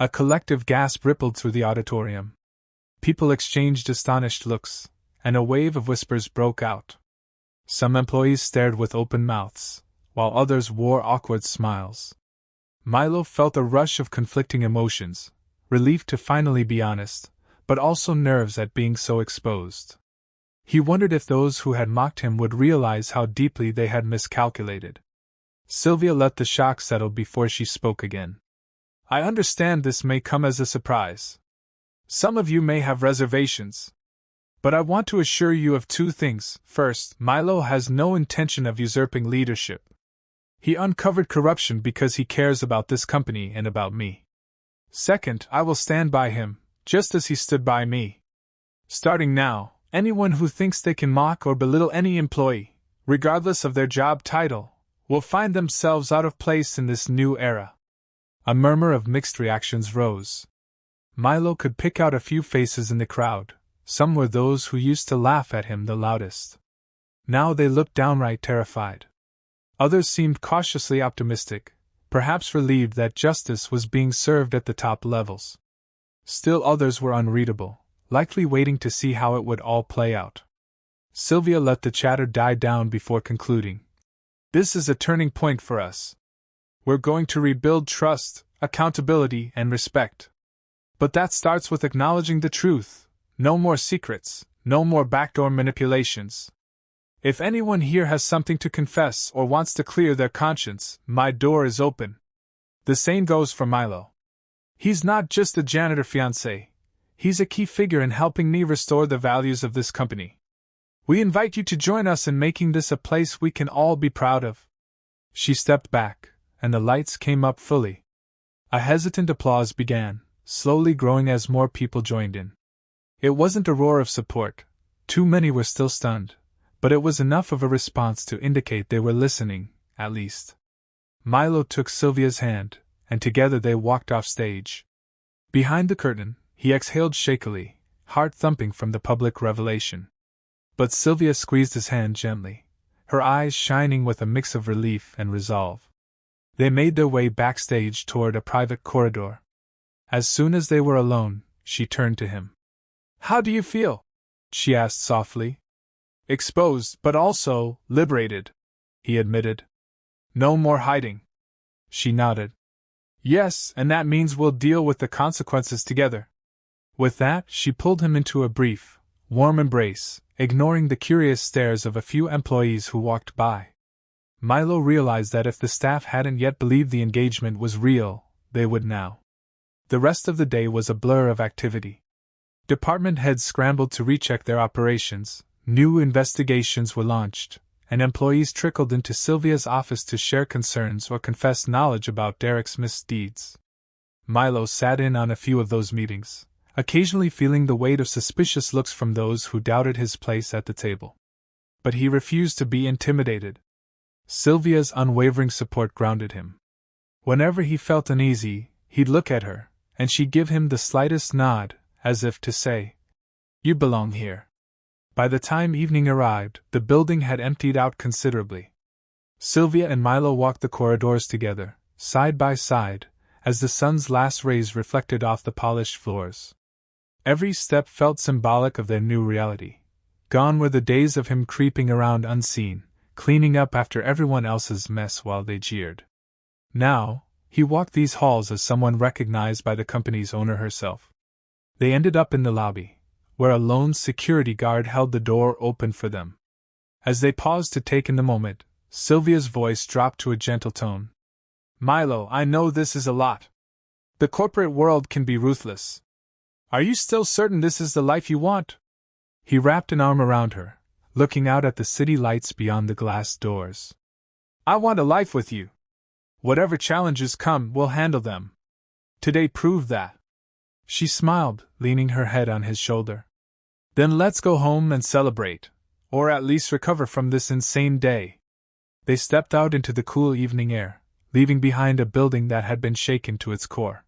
A collective gasp rippled through the auditorium. People exchanged astonished looks, and a wave of whispers broke out. Some employees stared with open mouths, while others wore awkward smiles. Milo felt a rush of conflicting emotions, relief to finally be honest, but also nerves at being so exposed. He wondered if those who had mocked him would realize how deeply they had miscalculated. Sylvia let the shock settle before she spoke again. I understand this may come as a surprise. Some of you may have reservations. But I want to assure you of two things. First, Milo has no intention of usurping leadership. He uncovered corruption because he cares about this company and about me. Second, I will stand by him, just as he stood by me. Starting now, anyone who thinks they can mock or belittle any employee, regardless of their job title, will find themselves out of place in this new era. A murmur of mixed reactions rose. Milo could pick out a few faces in the crowd. Some were those who used to laugh at him the loudest. Now they looked downright terrified. Others seemed cautiously optimistic, perhaps relieved that justice was being served at the top levels. Still others were unreadable, likely waiting to see how it would all play out. Sylvia let the chatter die down before concluding. This is a turning point for us. We're going to rebuild trust, accountability, and respect. But that starts with acknowledging the truth. No more secrets, no more backdoor manipulations. If anyone here has something to confess or wants to clear their conscience, my door is open. The same goes for Milo. He's not just a janitor fiancé. He's a key figure in helping me restore the values of this company. We invite you to join us in making this a place we can all be proud of. She stepped back, and the lights came up fully. A hesitant applause began, slowly growing as more people joined in. It wasn't a roar of support, too many were still stunned, but it was enough of a response to indicate they were listening, at least. Milo took Sylvia's hand, and together they walked off stage. Behind the curtain, he exhaled shakily, heart thumping from the public revelation. But Sylvia squeezed his hand gently, her eyes shining with a mix of relief and resolve. They made their way backstage toward a private corridor. As soon as they were alone, she turned to him. How do you feel? She asked softly. Exposed, but also liberated, he admitted. No more hiding. She nodded. Yes, and that means we'll deal with the consequences together. With that, she pulled him into a brief, warm embrace, ignoring the curious stares of a few employees who walked by. Milo realized that if the staff hadn't yet believed the engagement was real, they would now. The rest of the day was a blur of activity. Department heads scrambled to recheck their operations, new investigations were launched, and employees trickled into Sylvia's office to share concerns or confess knowledge about Derek's misdeeds. Milo sat in on a few of those meetings, occasionally feeling the weight of suspicious looks from those who doubted his place at the table. But he refused to be intimidated. Sylvia's unwavering support grounded him. Whenever he felt uneasy, he'd look at her, and she'd give him the slightest nod, as if to say, "You belong here." By the time evening arrived, the building had emptied out considerably. Sylvia and Milo walked the corridors together, side by side, as the sun's last rays reflected off the polished floors. Every step felt symbolic of their new reality. Gone were the days of him creeping around unseen, cleaning up after everyone else's mess while they jeered. Now, he walked these halls as someone recognized by the company's owner herself. They ended up in the lobby, where a lone security guard held the door open for them. As they paused to take in the moment, Sylvia's voice dropped to a gentle tone. Milo, I know this is a lot. The corporate world can be ruthless. Are you still certain this is the life you want? He wrapped an arm around her, looking out at the city lights beyond the glass doors. I want a life with you. Whatever challenges come, we'll handle them. Today proved that. She smiled, leaning her head on his shoulder. Then let's go home and celebrate, or at least recover from this insane day. They stepped out into the cool evening air, leaving behind a building that had been shaken to its core.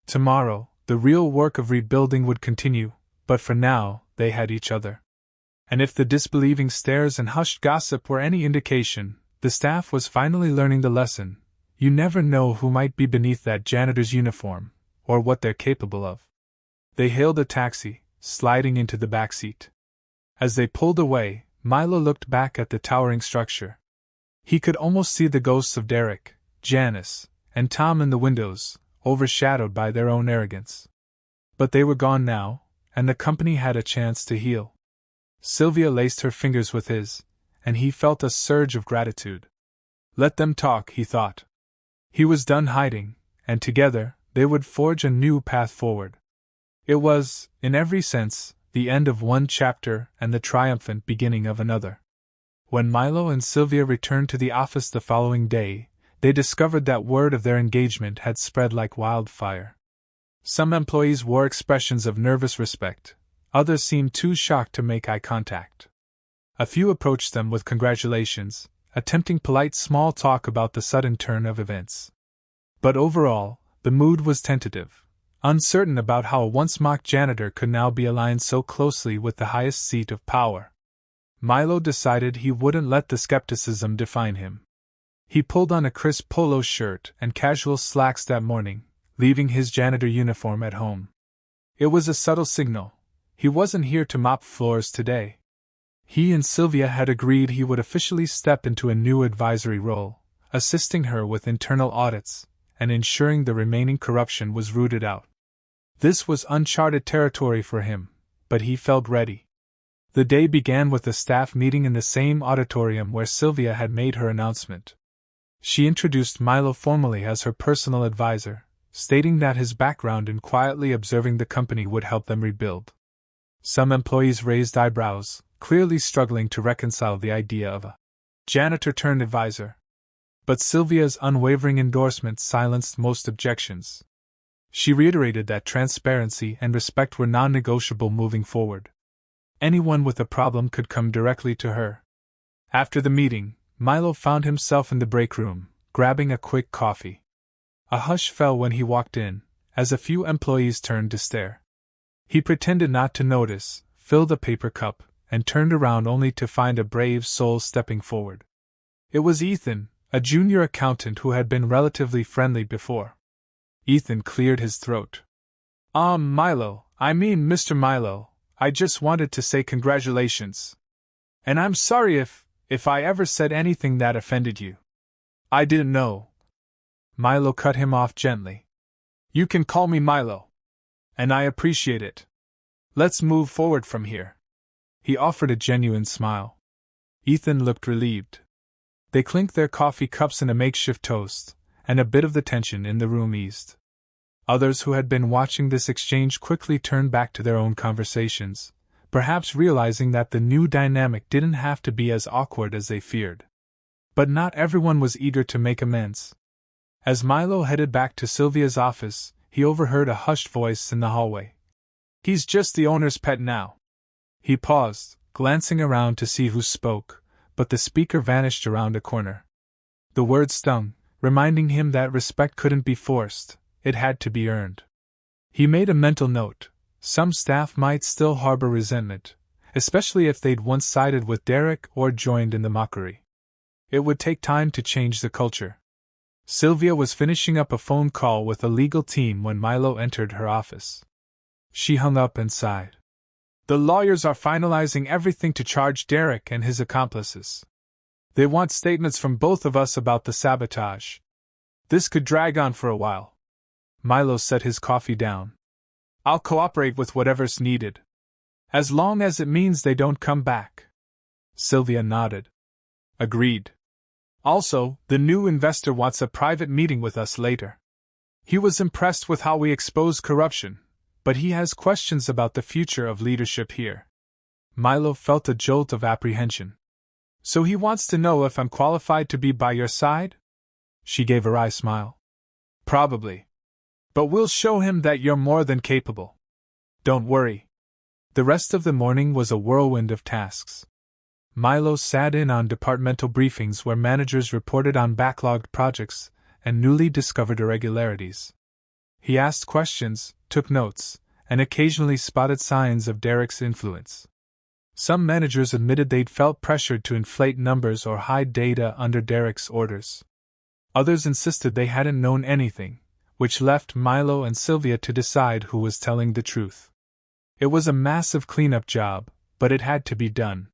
Tomorrow, the real work of rebuilding would continue, but for now, they had each other. And if the disbelieving stares and hushed gossip were any indication, the staff was finally learning the lesson. You never know who might be beneath that janitor's uniform, or what they're capable of. They hailed a taxi, sliding into the back seat. As they pulled away, Milo looked back at the towering structure. He could almost see the ghosts of Derek, Janice, and Tom in the windows, overshadowed by their own arrogance. But they were gone now, and the company had a chance to heal. Sylvia laced her fingers with his, and he felt a surge of gratitude. Let them talk, he thought. He was done hiding, and together, they would forge a new path forward. It was, in every sense, the end of one chapter and the triumphant beginning of another. When Milo and Sylvia returned to the office the following day, they discovered that word of their engagement had spread like wildfire. Some employees wore expressions of nervous respect, others seemed too shocked to make eye contact. A few approached them with congratulations, attempting polite small talk about the sudden turn of events. But overall, the mood was tentative, uncertain about how a once-mock janitor could now be aligned so closely with the highest seat of power. Milo decided he wouldn't let the skepticism define him. He pulled on a crisp polo shirt and casual slacks that morning, leaving his janitor uniform at home. It was a subtle signal. He wasn't here to mop floors today. He and Sylvia had agreed he would officially step into a new advisory role, assisting her with internal audits and ensuring the remaining corruption was rooted out. This was uncharted territory for him, but he felt ready. The day began with a staff meeting in the same auditorium where Sylvia had made her announcement. She introduced Milo formally as her personal advisor, stating that his background in quietly observing the company would help them rebuild. Some employees raised eyebrows, clearly struggling to reconcile the idea of a janitor-turned-advisor. But Sylvia's unwavering endorsement silenced most objections. She reiterated that transparency and respect were non-negotiable moving forward. Anyone with a problem could come directly to her. After the meeting, Milo found himself in the break room, grabbing a quick coffee. A hush fell when he walked in, as a few employees turned to stare. He pretended not to notice, filled a paper cup, and turned around only to find a brave soul stepping forward. It was Ethan, a junior accountant who had been relatively friendly before. Ethan cleared his throat. Milo, I mean Mr. Milo, I just wanted to say congratulations. And I'm sorry if I ever said anything that offended you. I didn't know. Milo cut him off gently. You can call me Milo. And I appreciate it. Let's move forward from here. He offered a genuine smile. Ethan looked relieved. They clinked their coffee cups in a makeshift toast, and a bit of the tension in the room eased. Others who had been watching this exchange quickly turned back to their own conversations, perhaps realizing that the new dynamic didn't have to be as awkward as they feared. But not everyone was eager to make amends. As Milo headed back to Sylvia's office, he overheard a hushed voice in the hallway. He's just the owner's pet now. He paused, glancing around to see who spoke, but the speaker vanished around a corner. The words stung, reminding him that respect couldn't be forced, it had to be earned. He made a mental note. Some staff might still harbor resentment, especially if they'd once sided with Derek or joined in the mockery. It would take time to change the culture. Sylvia was finishing up a phone call with a legal team when Milo entered her office. She hung up and sighed. The lawyers are finalizing everything to charge Derek and his accomplices. They want statements from both of us about the sabotage. This could drag on for a while. Milo set his coffee down. I'll cooperate with whatever's needed. As long as it means they don't come back. Sylvia nodded. Agreed. Also, the new investor wants a private meeting with us later. He was impressed with how we exposed corruption, but he has questions about the future of leadership here. Milo felt a jolt of apprehension. So he wants to know if I'm qualified to be by your side? She gave a wry smile. Probably. But we'll show him that you're more than capable. Don't worry. The rest of the morning was a whirlwind of tasks. Milo sat in on departmental briefings where managers reported on backlogged projects and newly discovered irregularities. He asked questions, took notes, and occasionally spotted signs of Derek's influence. Some managers admitted they'd felt pressured to inflate numbers or hide data under Derek's orders. Others insisted they hadn't known anything, which left Milo and Sylvia to decide who was telling the truth. It was a massive cleanup job, but it had to be done.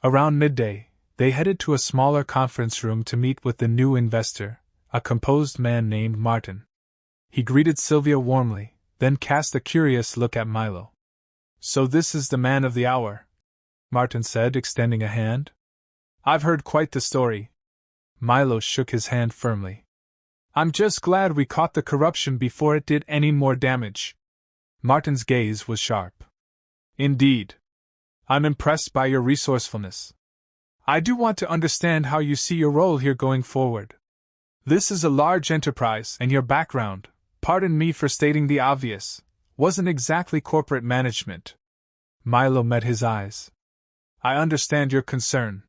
Around midday, they headed to a smaller conference room to meet with the new investor, a composed man named Martin. He greeted Sylvia warmly, then cast a curious look at Milo. "So this is the man of the hour," Martin said, extending a hand. "I've heard quite the story." Milo shook his hand firmly. "I'm just glad we caught the corruption before it did any more damage." Martin's gaze was sharp. "Indeed. I'm impressed by your resourcefulness. I do want to understand how you see your role here going forward. This is a large enterprise, and your background, pardon me for stating the obvious, wasn't exactly corporate management." Milo met his eyes. "I understand your concern.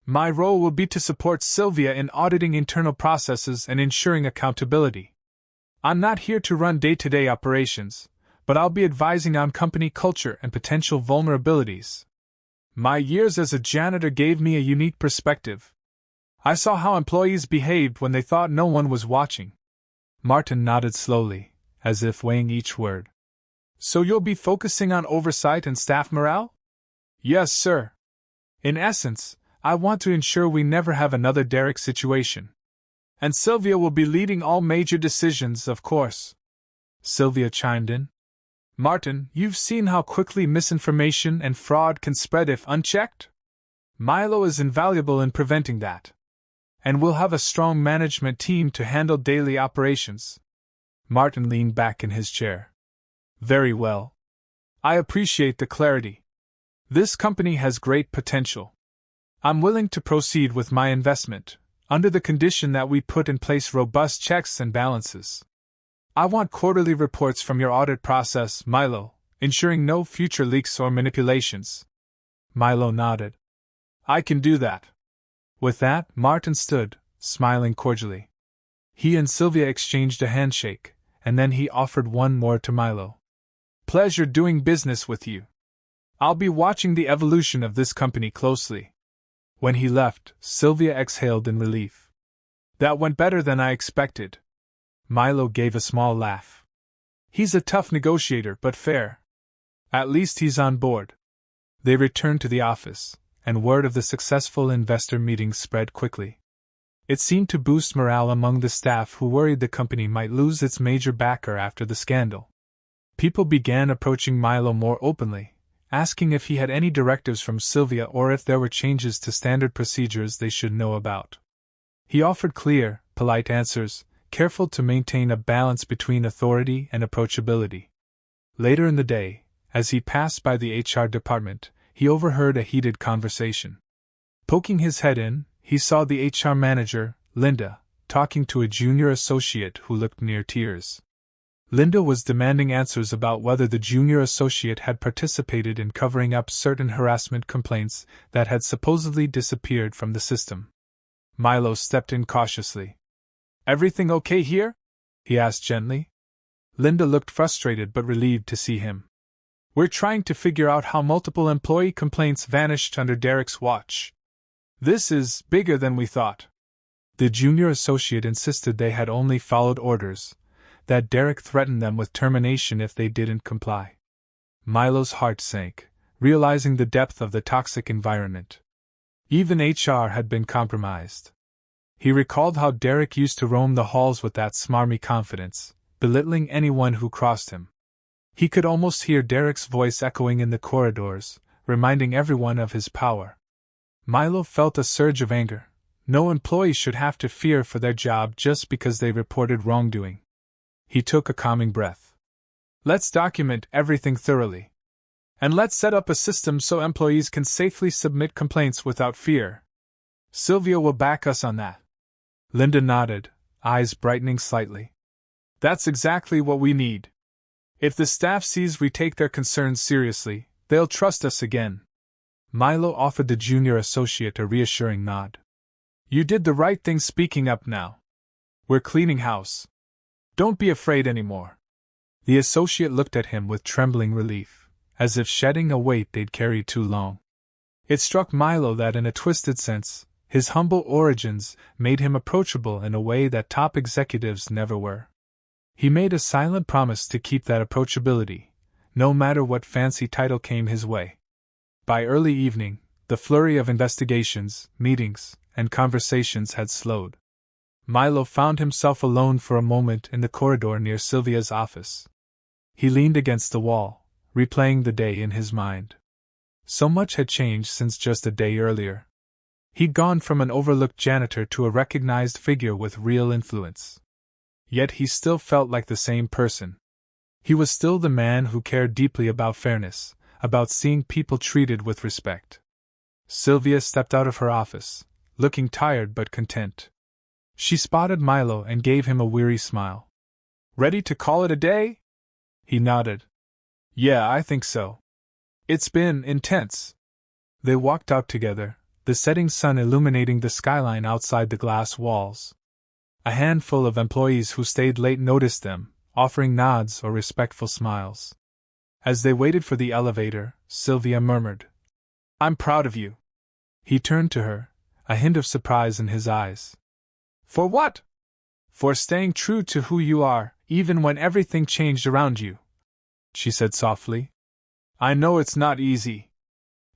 My role will be to support Sylvia in auditing internal processes and ensuring accountability. I'm not here to run day-to-day operations, but I'll be advising on company culture and potential vulnerabilities. My years as a janitor gave me a unique perspective. I saw how employees behaved when they thought no one was watching." Martin nodded slowly, as if weighing each word. "So you'll be focusing on oversight and staff morale?" "Yes, sir. In essence, I want to ensure we never have another Derek situation. And Sylvia will be leading all major decisions, of course." Sylvia chimed in. "Martin, you've seen how quickly misinformation and fraud can spread if unchecked? Milo is invaluable in preventing that. And we'll have a strong management team to handle daily operations." Martin leaned back in his chair. "Very well. I appreciate the clarity. This company has great potential. I'm willing to proceed with my investment, under the condition that we put in place robust checks and balances. I want quarterly reports from your audit process, Milo, ensuring no future leaks or manipulations." Milo nodded. "I can do that." With that, Martin stood, smiling cordially. He and Sylvia exchanged a handshake, and then he offered one more to Milo. "Pleasure doing business with you. I'll be watching the evolution of this company closely." When he left, Sylvia exhaled in relief. "That went better than I expected." Milo gave a small laugh. "He's a tough negotiator, but fair. At least he's on board." They returned to the office, and word of the successful investor meeting spread quickly. It seemed to boost morale among the staff who worried the company might lose its major backer after the scandal. People began approaching Milo more openly, asking if he had any directives from Sylvia or if there were changes to standard procedures they should know about. He offered clear, polite answers, careful to maintain a balance between authority and approachability. Later in the day, as he passed by the HR department, he overheard a heated conversation. Poking his head in, he saw the HR manager, Linda, talking to a junior associate who looked near tears. Linda was demanding answers about whether the junior associate had participated in covering up certain harassment complaints that had supposedly disappeared from the system. Milo stepped in cautiously. "Everything okay here?" he asked gently. Linda looked frustrated but relieved to see him. "We're trying to figure out how multiple employee complaints vanished under Derek's watch. This is bigger than we thought." The junior associate insisted they had only followed orders, that Derek threatened them with termination if they didn't comply. Milo's heart sank, realizing the depth of the toxic environment. Even HR had been compromised. He recalled how Derek used to roam the halls with that smarmy confidence, belittling anyone who crossed him. He could almost hear Derek's voice echoing in the corridors, reminding everyone of his power. Milo felt a surge of anger. No employee should have to fear for their job just because they reported wrongdoing. He took a calming breath. "Let's document everything thoroughly. And let's set up a system so employees can safely submit complaints without fear. Sylvia will back us on that." Linda nodded, eyes brightening slightly. "That's exactly what we need. If the staff sees we take their concerns seriously, they'll trust us again." Milo offered the junior associate a reassuring nod. "You did the right thing speaking up now. We're cleaning house. Don't be afraid anymore." The associate looked at him with trembling relief, as if shedding a weight they'd carried too long. It struck Milo that in a twisted sense, his humble origins made him approachable in a way that top executives never were. He made a silent promise to keep that approachability, no matter what fancy title came his way. By early evening, the flurry of investigations, meetings, and conversations had slowed. Milo found himself alone for a moment in the corridor near Sylvia's office. He leaned against the wall, replaying the day in his mind. So much had changed since just a day earlier. He'd gone from an overlooked janitor to a recognized figure with real influence. Yet he still felt like the same person. He was still the man who cared deeply about fairness, about seeing people treated with respect. Sylvia stepped out of her office, looking tired but content. She spotted Milo and gave him a weary smile. "Ready to call it a day?" He nodded. "Yeah, I think so. It's been intense." They walked out together, the setting sun illuminating the skyline outside the glass walls. A handful of employees who stayed late noticed them, offering nods or respectful smiles. As they waited for the elevator, Sylvia murmured, "I'm proud of you." He turned to her, a hint of surprise in his eyes. "For what?" "For staying true to who you are, even when everything changed around you," she said softly. "I know it's not easy.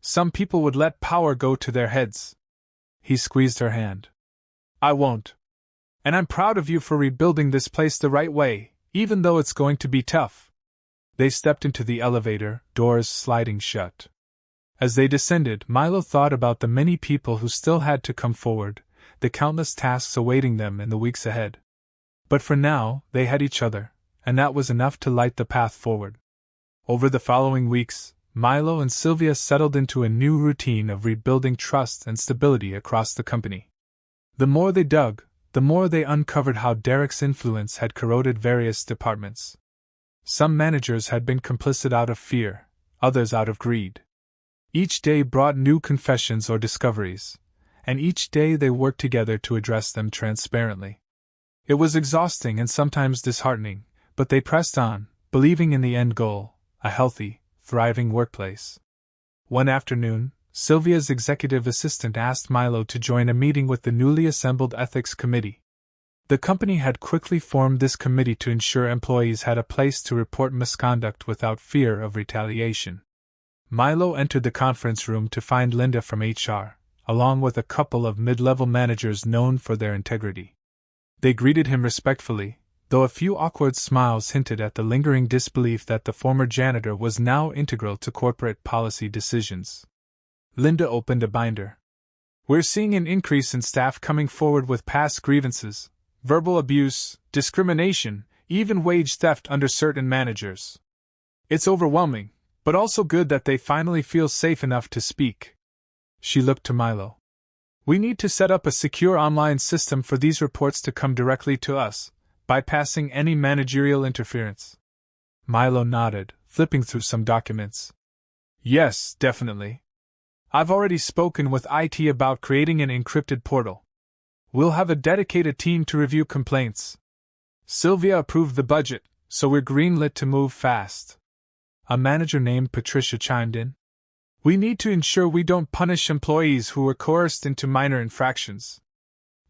Some people would let power go to their heads." He squeezed her hand. "I won't. And I'm proud of you for rebuilding this place the right way, even though it's going to be tough." They stepped into the elevator, doors sliding shut. As they descended, Milo thought about the many people who still had to come forward, the countless tasks awaiting them in the weeks ahead. But for now, they had each other, and that was enough to light the path forward. Over the following weeks, Milo and Sylvia settled into a new routine of rebuilding trust and stability across the company. The more they dug, the more they uncovered how Derek's influence had corroded various departments. Some managers had been complicit out of fear, others out of greed. Each day brought new confessions or discoveries, and each day they worked together to address them transparently. It was exhausting and sometimes disheartening, but they pressed on, believing in the end goal, a healthy, thriving workplace. One afternoon, Sylvia's executive assistant asked Milo to join a meeting with the newly assembled ethics committee. The company had quickly formed this committee to ensure employees had a place to report misconduct without fear of retaliation. Milo entered the conference room to find Linda from HR, along with a couple of mid-level managers known for their integrity. They greeted him respectfully, though a few awkward smiles hinted at the lingering disbelief that the former janitor was now integral to corporate policy decisions. Linda opened a binder. "We're seeing an increase in staff coming forward with past grievances, verbal abuse, discrimination, even wage theft under certain managers. It's overwhelming, but also good that they finally feel safe enough to speak." She looked to Milo. "We need to set up a secure online system for these reports to come directly to us, bypassing any managerial interference." Milo nodded, flipping through some documents. "Yes, definitely. I've already spoken with IT about creating an encrypted portal. We'll have a dedicated team to review complaints. Sylvia approved the budget, so we're greenlit to move fast." A manager named Patricia chimed in. "We need to ensure we don't punish employees who were coerced into minor infractions.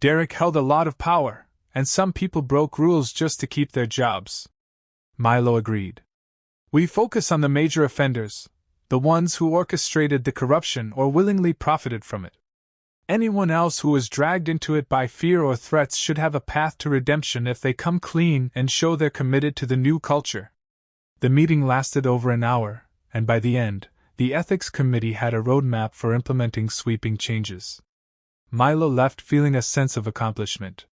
Derek held a lot of power, and some people broke rules just to keep their jobs." Milo agreed. "We focus on the major offenders, the ones who orchestrated the corruption or willingly profited from it. Anyone else who was dragged into it by fear or threats should have a path to redemption if they come clean and show they're committed to the new culture." The meeting lasted over an hour, and by the end, the ethics committee had a roadmap for implementing sweeping changes. Milo left feeling a sense of accomplishment.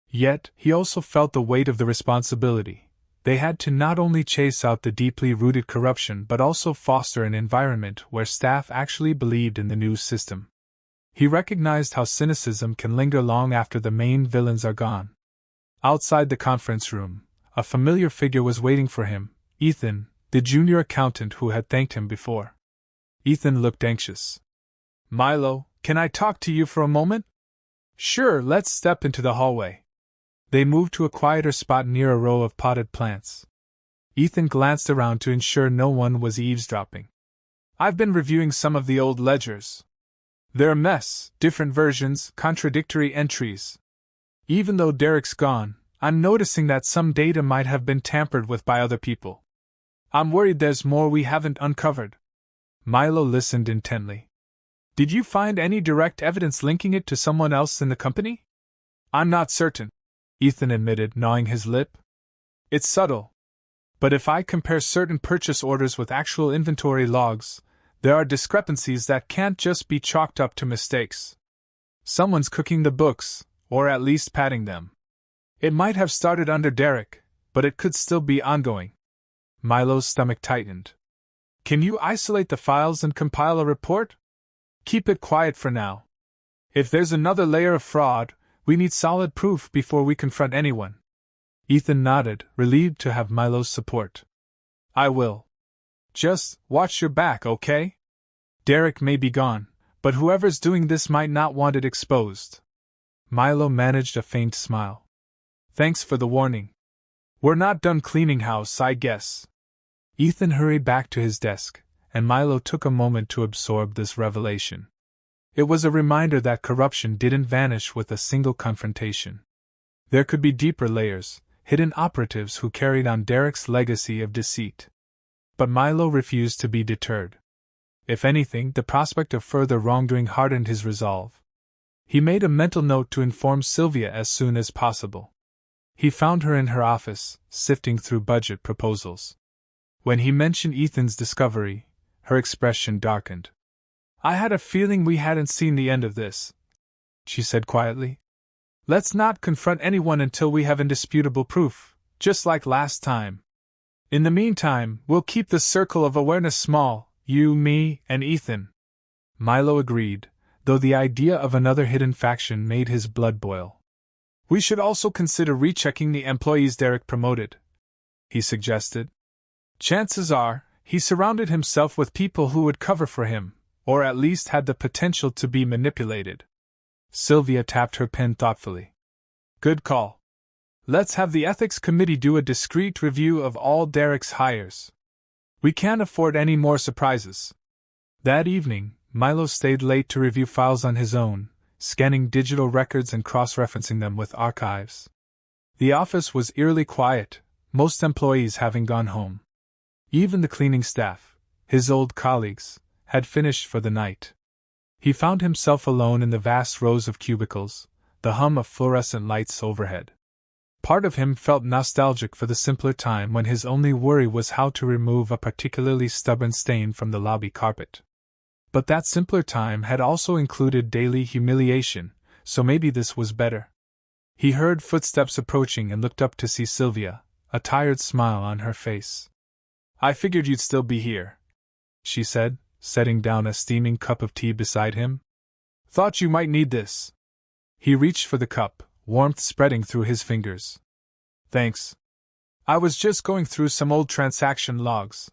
Yet, he also felt the weight of the responsibility. They had to not only chase out the deeply rooted corruption but also foster an environment where staff actually believed in the new system. He recognized how cynicism can linger long after the main villains are gone. Outside the conference room, a familiar figure was waiting for him, Ethan, the junior accountant who had thanked him before. Ethan looked anxious. "Milo, can I talk to you for a moment?" "Sure, let's step into the hallway." They moved to a quieter spot near a row of potted plants. Ethan glanced around to ensure no one was eavesdropping. "I've been reviewing some of the old ledgers. They're a mess, different versions, contradictory entries. Even though Derek's gone, I'm noticing that some data might have been tampered with by other people. I'm worried there's more we haven't uncovered." Milo listened intently. Did you find any direct evidence linking it to someone else in the company? I'm not certain, Ethan admitted, gnawing his lip. It's subtle. But if I compare certain purchase orders with actual inventory logs, there are discrepancies that can't just be chalked up to mistakes. Someone's cooking the books, or at least padding them. It might have started under Derek, but it could still be ongoing. Milo's stomach tightened. Can you isolate the files and compile a report? Keep it quiet for now. If there's another layer of fraud, we need solid proof before we confront anyone. Ethan nodded, relieved to have Milo's support. I will. Just watch your back, okay? Derek may be gone, but whoever's doing this might not want it exposed. Milo managed a faint smile. Thanks for the warning. We're not done cleaning house, I guess. Ethan hurried back to his desk, and Milo took a moment to absorb this revelation. It was a reminder that corruption didn't vanish with a single confrontation. There could be deeper layers, hidden operatives who carried on Derek's legacy of deceit. But Milo refused to be deterred. If anything, the prospect of further wrongdoing hardened his resolve. He made a mental note to inform Sylvia as soon as possible. He found her in her office, sifting through budget proposals. When he mentioned Ethan's discovery, her expression darkened. I had a feeling we hadn't seen the end of this, she said quietly. Let's not confront anyone until we have indisputable proof, just like last time. In the meantime, we'll keep the circle of awareness small, you, me, and Ethan. Milo agreed, though the idea of another hidden faction made his blood boil. We should also consider rechecking the employees Derek promoted, he suggested. Chances are, he surrounded himself with people who would cover for him, or at least had the potential to be manipulated. Sylvia tapped her pen thoughtfully. Good call. Let's have the ethics committee do a discreet review of all Derek's hires. We can't afford any more surprises. That evening, Milo stayed late to review files on his own, scanning digital records and cross-referencing them with archives. The office was eerily quiet, most employees having gone home. Even the cleaning staff, his old colleagues, had finished for the night. He found himself alone in the vast rows of cubicles, the hum of fluorescent lights overhead. Part of him felt nostalgic for the simpler time when his only worry was how to remove a particularly stubborn stain from the lobby carpet. But that simpler time had also included daily humiliation, so maybe this was better. He heard footsteps approaching and looked up to see Sylvia, a tired smile on her face. I figured you'd still be here, she said, setting down a steaming cup of tea beside him. Thought you might need this. He reached for the cup, warmth spreading through his fingers. Thanks. I was just going through some old transaction logs.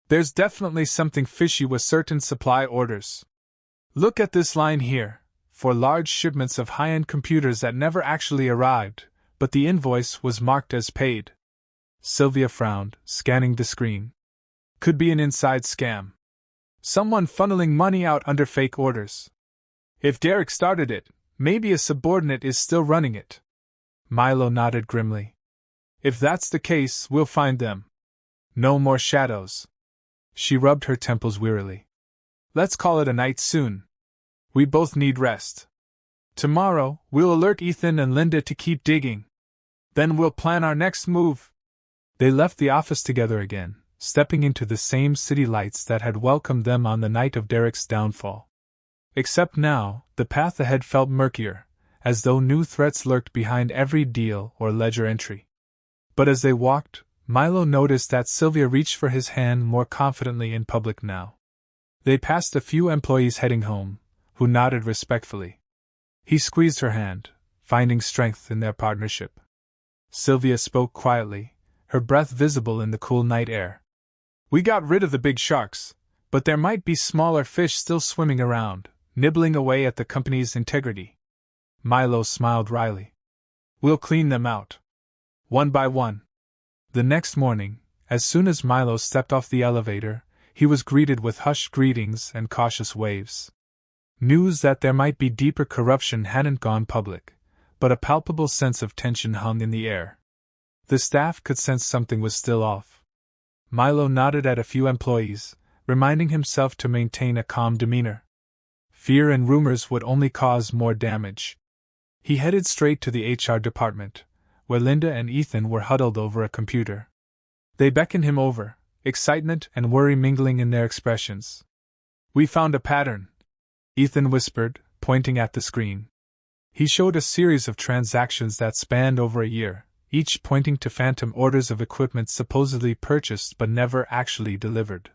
There's definitely something fishy with certain supply orders. Look at this line here, for large shipments of high-end computers that never actually arrived, but the invoice was marked as paid. Sylvia frowned, scanning the screen. Could be an inside scam. Someone funneling money out under fake orders. If Derek started it, maybe a subordinate is still running it. Milo nodded grimly. If that's the case, we'll find them. No more shadows. She rubbed her temples wearily. Let's call it a night soon. We both need rest. Tomorrow, we'll alert Ethan and Linda to keep digging. Then we'll plan our next move. They left the office together again, stepping into the same city lights that had welcomed them on the night of Derek's downfall. Except now, the path ahead felt murkier, as though new threats lurked behind every deal or ledger entry. But as they walked, Milo noticed that Sylvia reached for his hand more confidently in public now. They passed a few employees heading home, who nodded respectfully. He squeezed her hand, finding strength in their partnership. Sylvia spoke quietly, her breath visible in the cool night air. We got rid of the big sharks, but there might be smaller fish still swimming around, nibbling away at the company's integrity. Milo smiled wryly. We'll clean them out. One by one. The next morning, as soon as Milo stepped off the elevator, he was greeted with hushed greetings and cautious waves. News that there might be deeper corruption hadn't gone public, but a palpable sense of tension hung in the air. The staff could sense something was still off. Milo nodded at a few employees, reminding himself to maintain a calm demeanor. Fear and rumors would only cause more damage. He headed straight to the HR department, where Linda and Ethan were huddled over a computer. They beckoned him over, excitement and worry mingling in their expressions. "We found a pattern," Ethan whispered, pointing at the screen. He showed a series of transactions that spanned over a year, each pointing to phantom orders of equipment supposedly purchased but never actually delivered.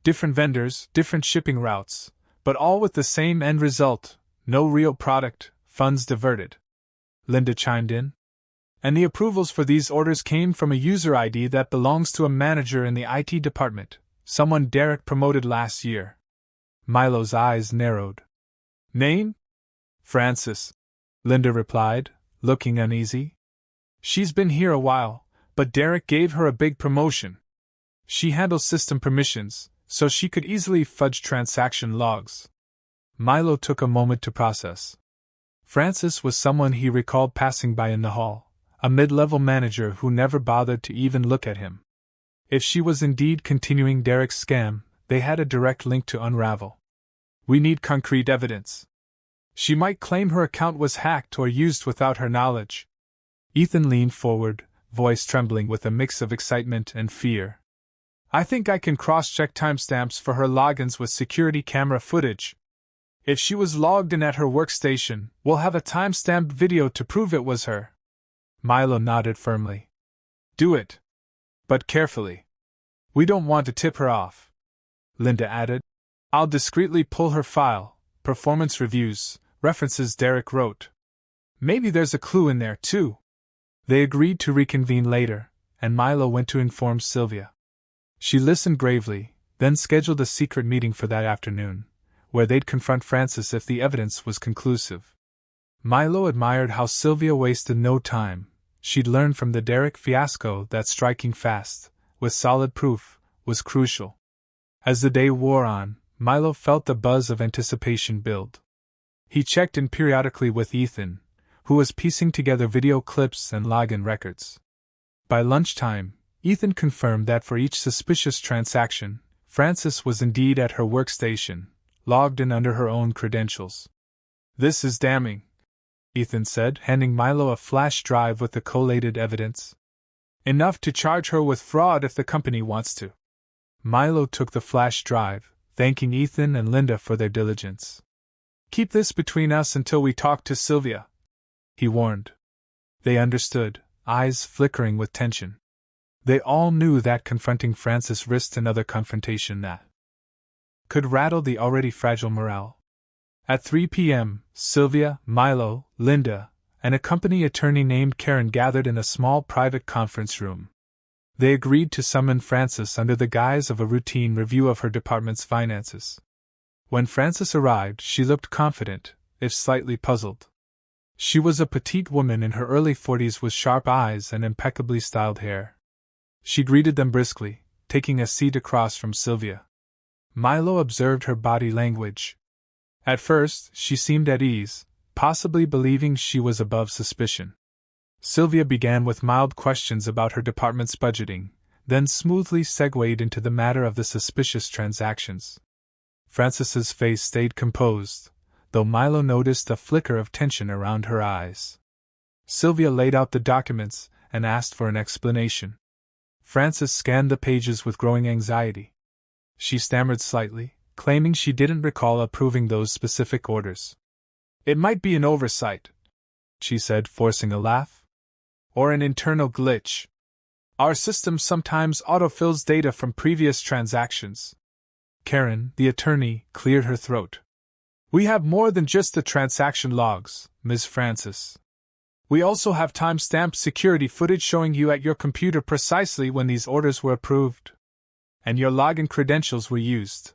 Different vendors, different shipping routes, but all with the same end result: no real product, funds diverted. Linda chimed in. "And the approvals for these orders came from a user ID that belongs to a manager in the IT department, someone Derek promoted last year." Milo's eyes narrowed. "Name?" "Frances," Linda replied, looking uneasy. "She's been here a while, but Derek gave her a big promotion. She handles system permissions, so she could easily fudge transaction logs." Milo took a moment to process. Frances was someone he recalled passing by in the hall, a mid-level manager who never bothered to even look at him. If she was indeed continuing Derek's scam, they had a direct link to unravel. "We need concrete evidence. She might claim her account was hacked or used without her knowledge." Ethan leaned forward, voice trembling with a mix of excitement and fear. "I think I can cross-check timestamps for her logins with security camera footage. If she was logged in at her workstation, we'll have a timestamped video to prove it was her." Milo nodded firmly. "Do it. But carefully. We don't want to tip her off," Linda added. "I'll discreetly pull her file, performance reviews, references Derek wrote. Maybe there's a clue in there, too." They agreed to reconvene later, and Milo went to inform Sylvia. She listened gravely, then scheduled a secret meeting for that afternoon, where they'd confront Frances if the evidence was conclusive. Milo admired how Sylvia wasted no time. She'd learned from the Derek fiasco that striking fast, with solid proof, was crucial. As the day wore on, Milo felt the buzz of anticipation build. He checked in periodically with Ethan, who was piecing together video clips and login records. By lunchtime, Ethan confirmed that for each suspicious transaction, Frances was indeed at her workstation, logged in under her own credentials. "This is damning," Ethan said, handing Milo a flash drive with the collated evidence. "Enough to charge her with fraud if the company wants to." Milo took the flash drive, thanking Ethan and Linda for their diligence. "Keep this between us until we talk to Sylvia," he warned. They understood, eyes flickering with tension. They all knew that confronting Frances risked another confrontation that could rattle the already fragile morale. At 3 p.m., Sylvia, Milo, Linda, and a company attorney named Karen gathered in a small private conference room. They agreed to summon Frances under the guise of a routine review of her department's finances. When Frances arrived, she looked confident, if slightly puzzled. She was a petite woman in her early 40s with sharp eyes and impeccably styled hair. She greeted them briskly, taking a seat across from Sylvia. Milo observed her body language. At first, she seemed at ease, possibly believing she was above suspicion. Sylvia began with mild questions about her department's budgeting, then smoothly segued into the matter of the suspicious transactions. Frances's face stayed composed, though Milo noticed a flicker of tension around her eyes. Sylvia laid out the documents and asked for an explanation. Frances scanned the pages with growing anxiety. She stammered slightly, claiming she didn't recall approving those specific orders. "It might be an oversight," she said, forcing a laugh. "Or an internal glitch. Our system sometimes autofills data from previous transactions." Karen, the attorney, cleared her throat. "We have more than just the transaction logs, Ms. Frances. We also have time-stamped security footage showing you at your computer precisely when these orders were approved. And your login credentials were used."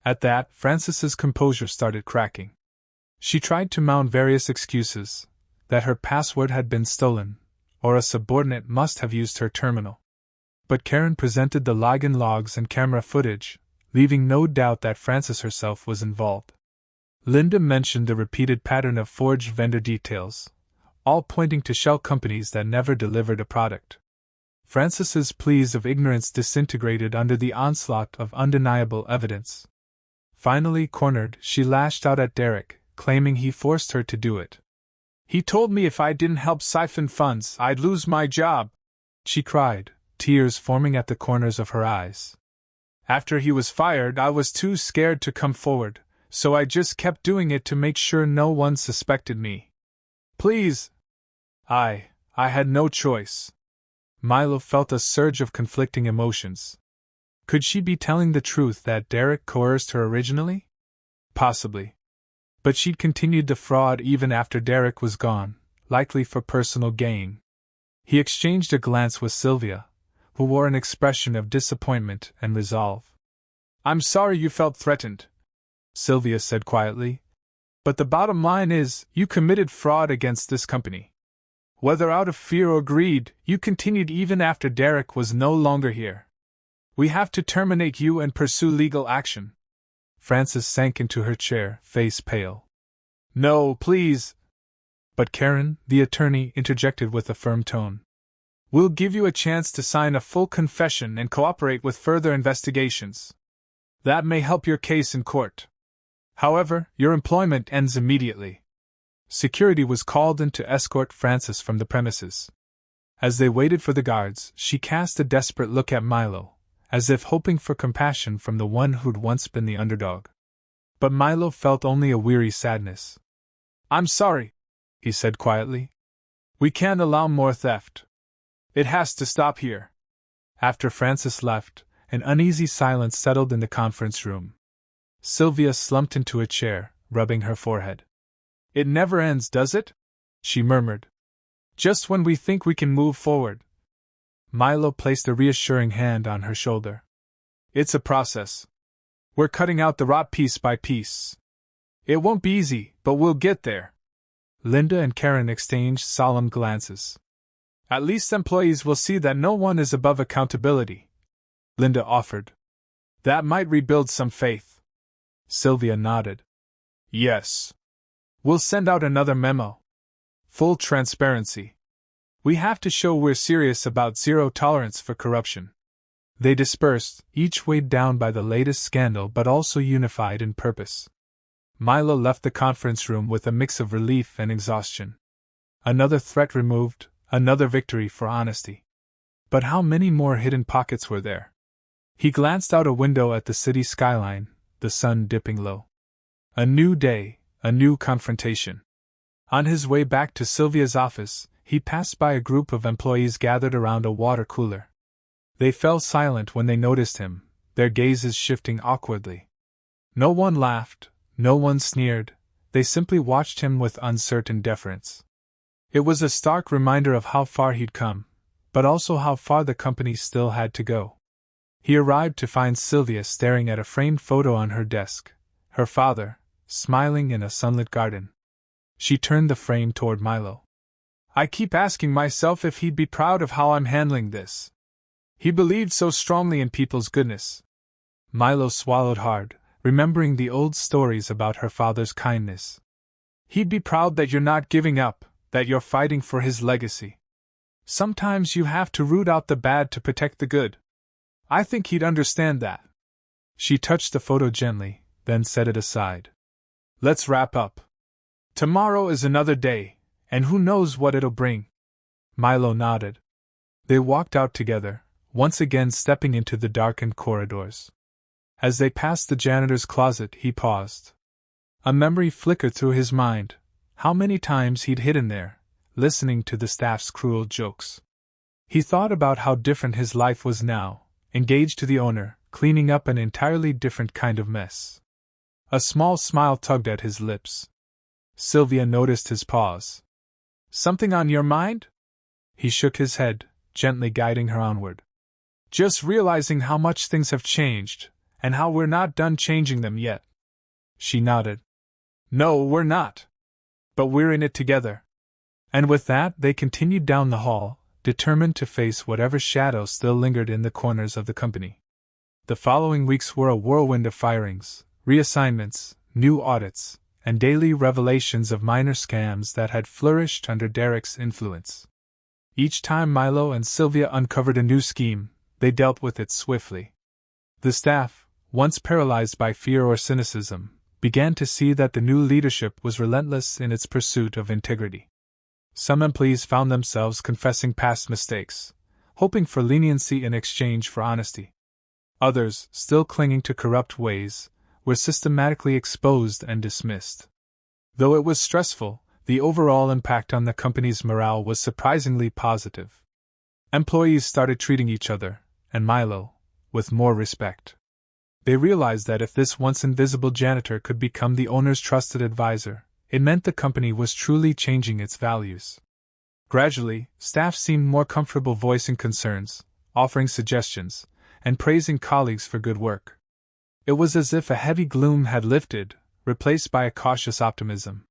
At that, Frances's composure started cracking. She tried to mount various excuses, that her password had been stolen, or a subordinate must have used her terminal. But Karen presented the login logs and camera footage, leaving no doubt that Frances herself was involved. Linda mentioned the repeated pattern of forged vendor details, all pointing to shell companies that never delivered a product. Francis's pleas of ignorance disintegrated under the onslaught of undeniable evidence. Finally cornered, she lashed out at Derek, claiming he forced her to do it. "He told me if I didn't help siphon funds, I'd lose my job," she cried, tears forming at the corners of her eyes. "After he was fired, I was too scared to come forward, so I just kept doing it to make sure no one suspected me. Please! I had no choice." Milo felt a surge of conflicting emotions. Could she be telling the truth that Derek coerced her originally? Possibly. But she'd continued the fraud even after Derek was gone, likely for personal gain. He exchanged a glance with Sylvia, who wore an expression of disappointment and resolve. "I'm sorry you felt threatened," Sylvia said quietly. "But the bottom line is, you committed fraud against this company. Whether out of fear or greed, you continued even after Derek was no longer here. We have to terminate you and pursue legal action." Francis sank into her chair, face pale. "No, please." But Karen, the attorney, interjected with a firm tone. "We'll give you a chance to sign a full confession and cooperate with further investigations. That may help your case in court. However, your employment ends immediately." Security was called in to escort Francis from the premises. As they waited for the guards, she cast a desperate look at Milo, as if hoping for compassion from the one who'd once been the underdog. But Milo felt only a weary sadness. "I'm sorry," he said quietly. "We can't allow more theft. It has to stop here." After Francis left, an uneasy silence settled in the conference room. Sylvia slumped into a chair, rubbing her forehead. "It never ends, does it?" she murmured. "Just when we think we can move forward." Milo placed a reassuring hand on her shoulder. "It's a process. We're cutting out the rot piece by piece. It won't be easy, but we'll get there." Linda and Karen exchanged solemn glances. "At least employees will see that no one is above accountability," Linda offered. "That might rebuild some faith." Sylvia nodded. "Yes. We'll send out another memo. Full transparency. We have to show we're serious about zero tolerance for corruption." They dispersed, each weighed down by the latest scandal but also unified in purpose. Milo left the conference room with a mix of relief and exhaustion. Another threat removed, another victory for honesty. But how many more hidden pockets were there? He glanced out a window at the city skyline, the sun dipping low. A new day, a new confrontation. On his way back to Sylvia's office, he passed by a group of employees gathered around a water cooler. They fell silent when they noticed him, their gazes shifting awkwardly. No one laughed, no one sneered, they simply watched him with uncertain deference. It was a stark reminder of how far he'd come, but also how far the company still had to go. He arrived to find Sylvia staring at a framed photo on her desk, her father, smiling in a sunlit garden. She turned the frame toward Milo. "I keep asking myself if he'd be proud of how I'm handling this. He believed so strongly in people's goodness." Milo swallowed hard, remembering the old stories about her father's kindness. "He'd be proud that you're not giving up, that you're fighting for his legacy. Sometimes you have to root out the bad to protect the good. I think he'd understand that." She touched the photo gently, then set it aside. "Let's wrap up. Tomorrow is another day, and who knows what it'll bring." Milo nodded. They walked out together, once again stepping into the darkened corridors. As they passed the janitor's closet, he paused. A memory flickered through his mind. How many times he'd hidden there, listening to the staff's cruel jokes. He thought about how different his life was now, engaged to the owner, cleaning up an entirely different kind of mess. A small smile tugged at his lips. Sylvia noticed his pause. "Something on your mind?" He shook his head, gently guiding her onward. "Just realizing how much things have changed, and how we're not done changing them yet." She nodded. "No, we're not. But we're in it together." And with that, they continued down the hall, determined to face whatever shadows still lingered in the corners of the company. The following weeks were a whirlwind of firings, reassignments, new audits, and daily revelations of minor scams that had flourished under Derek's influence. Each time Milo and Sylvia uncovered a new scheme, they dealt with it swiftly. The staff, once paralyzed by fear or cynicism, began to see that the new leadership was relentless in its pursuit of integrity. Some employees found themselves confessing past mistakes, hoping for leniency in exchange for honesty. Others, still clinging to corrupt ways, were systematically exposed and dismissed. Though it was stressful, the overall impact on the company's morale was surprisingly positive. Employees started treating each other, and Milo, with more respect. They realized that if this once invisible janitor could become the owner's trusted advisor, it meant the company was truly changing its values. Gradually, staff seemed more comfortable voicing concerns, offering suggestions, and praising colleagues for good work. It was as if a heavy gloom had lifted, replaced by a cautious optimism.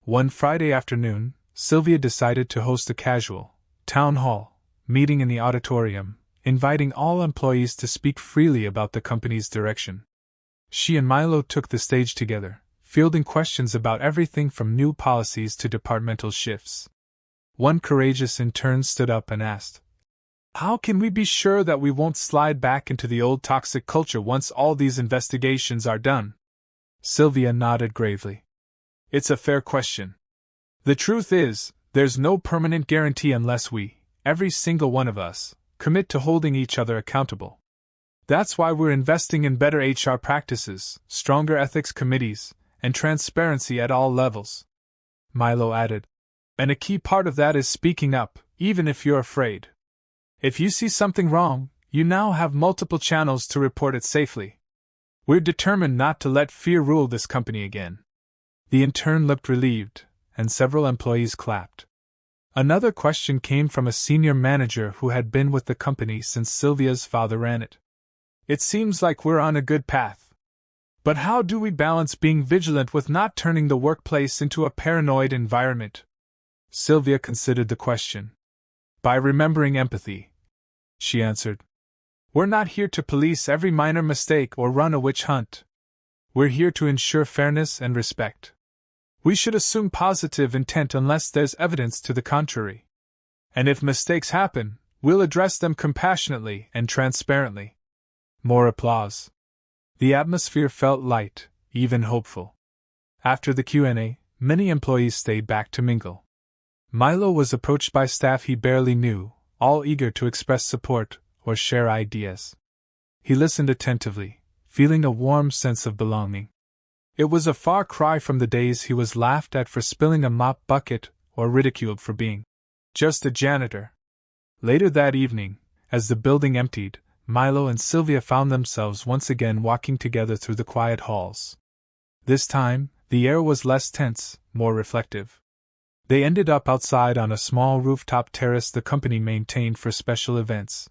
One Friday afternoon, Sylvia decided to host a casual, town hall, meeting in the auditorium, inviting all employees to speak freely about the company's direction. She and Milo took the stage together, fielding questions about everything from new policies to departmental shifts. One courageous intern stood up and asked, "How can we be sure that we won't slide back into the old toxic culture once all these investigations are done?" Sylvia nodded gravely. "It's a fair question. The truth is, there's no permanent guarantee unless we, every single one of us, commit to holding each other accountable. That's why we're investing in better HR practices, stronger ethics committees, and transparency at all levels," Milo added. "And a key part of that is speaking up, even if you're afraid. If you see something wrong, you now have multiple channels to report it safely. We're determined not to let fear rule this company again." The intern looked relieved, and several employees clapped. Another question came from a senior manager who had been with the company since Sylvia's father ran it. "It seems like we're on a good path. But how do we balance being vigilant with not turning the workplace into a paranoid environment?" Sylvia considered the question. "By remembering empathy," she answered. "We're not here to police every minor mistake or run a witch hunt. We're here to ensure fairness and respect. We should assume positive intent unless there's evidence to the contrary. And if mistakes happen, we'll address them compassionately and transparently." More applause. The atmosphere felt light, even hopeful. After the Q&A, many employees stayed back to mingle. Milo was approached by staff he barely knew, all eager to express support or share ideas. He listened attentively, feeling a warm sense of belonging. It was a far cry from the days he was laughed at for spilling a mop bucket or ridiculed for being just a janitor. Later that evening, as the building emptied, Milo and Sylvia found themselves once again walking together through the quiet halls. This time, the air was less tense, more reflective. They ended up outside on a small rooftop terrace the company maintained for special events.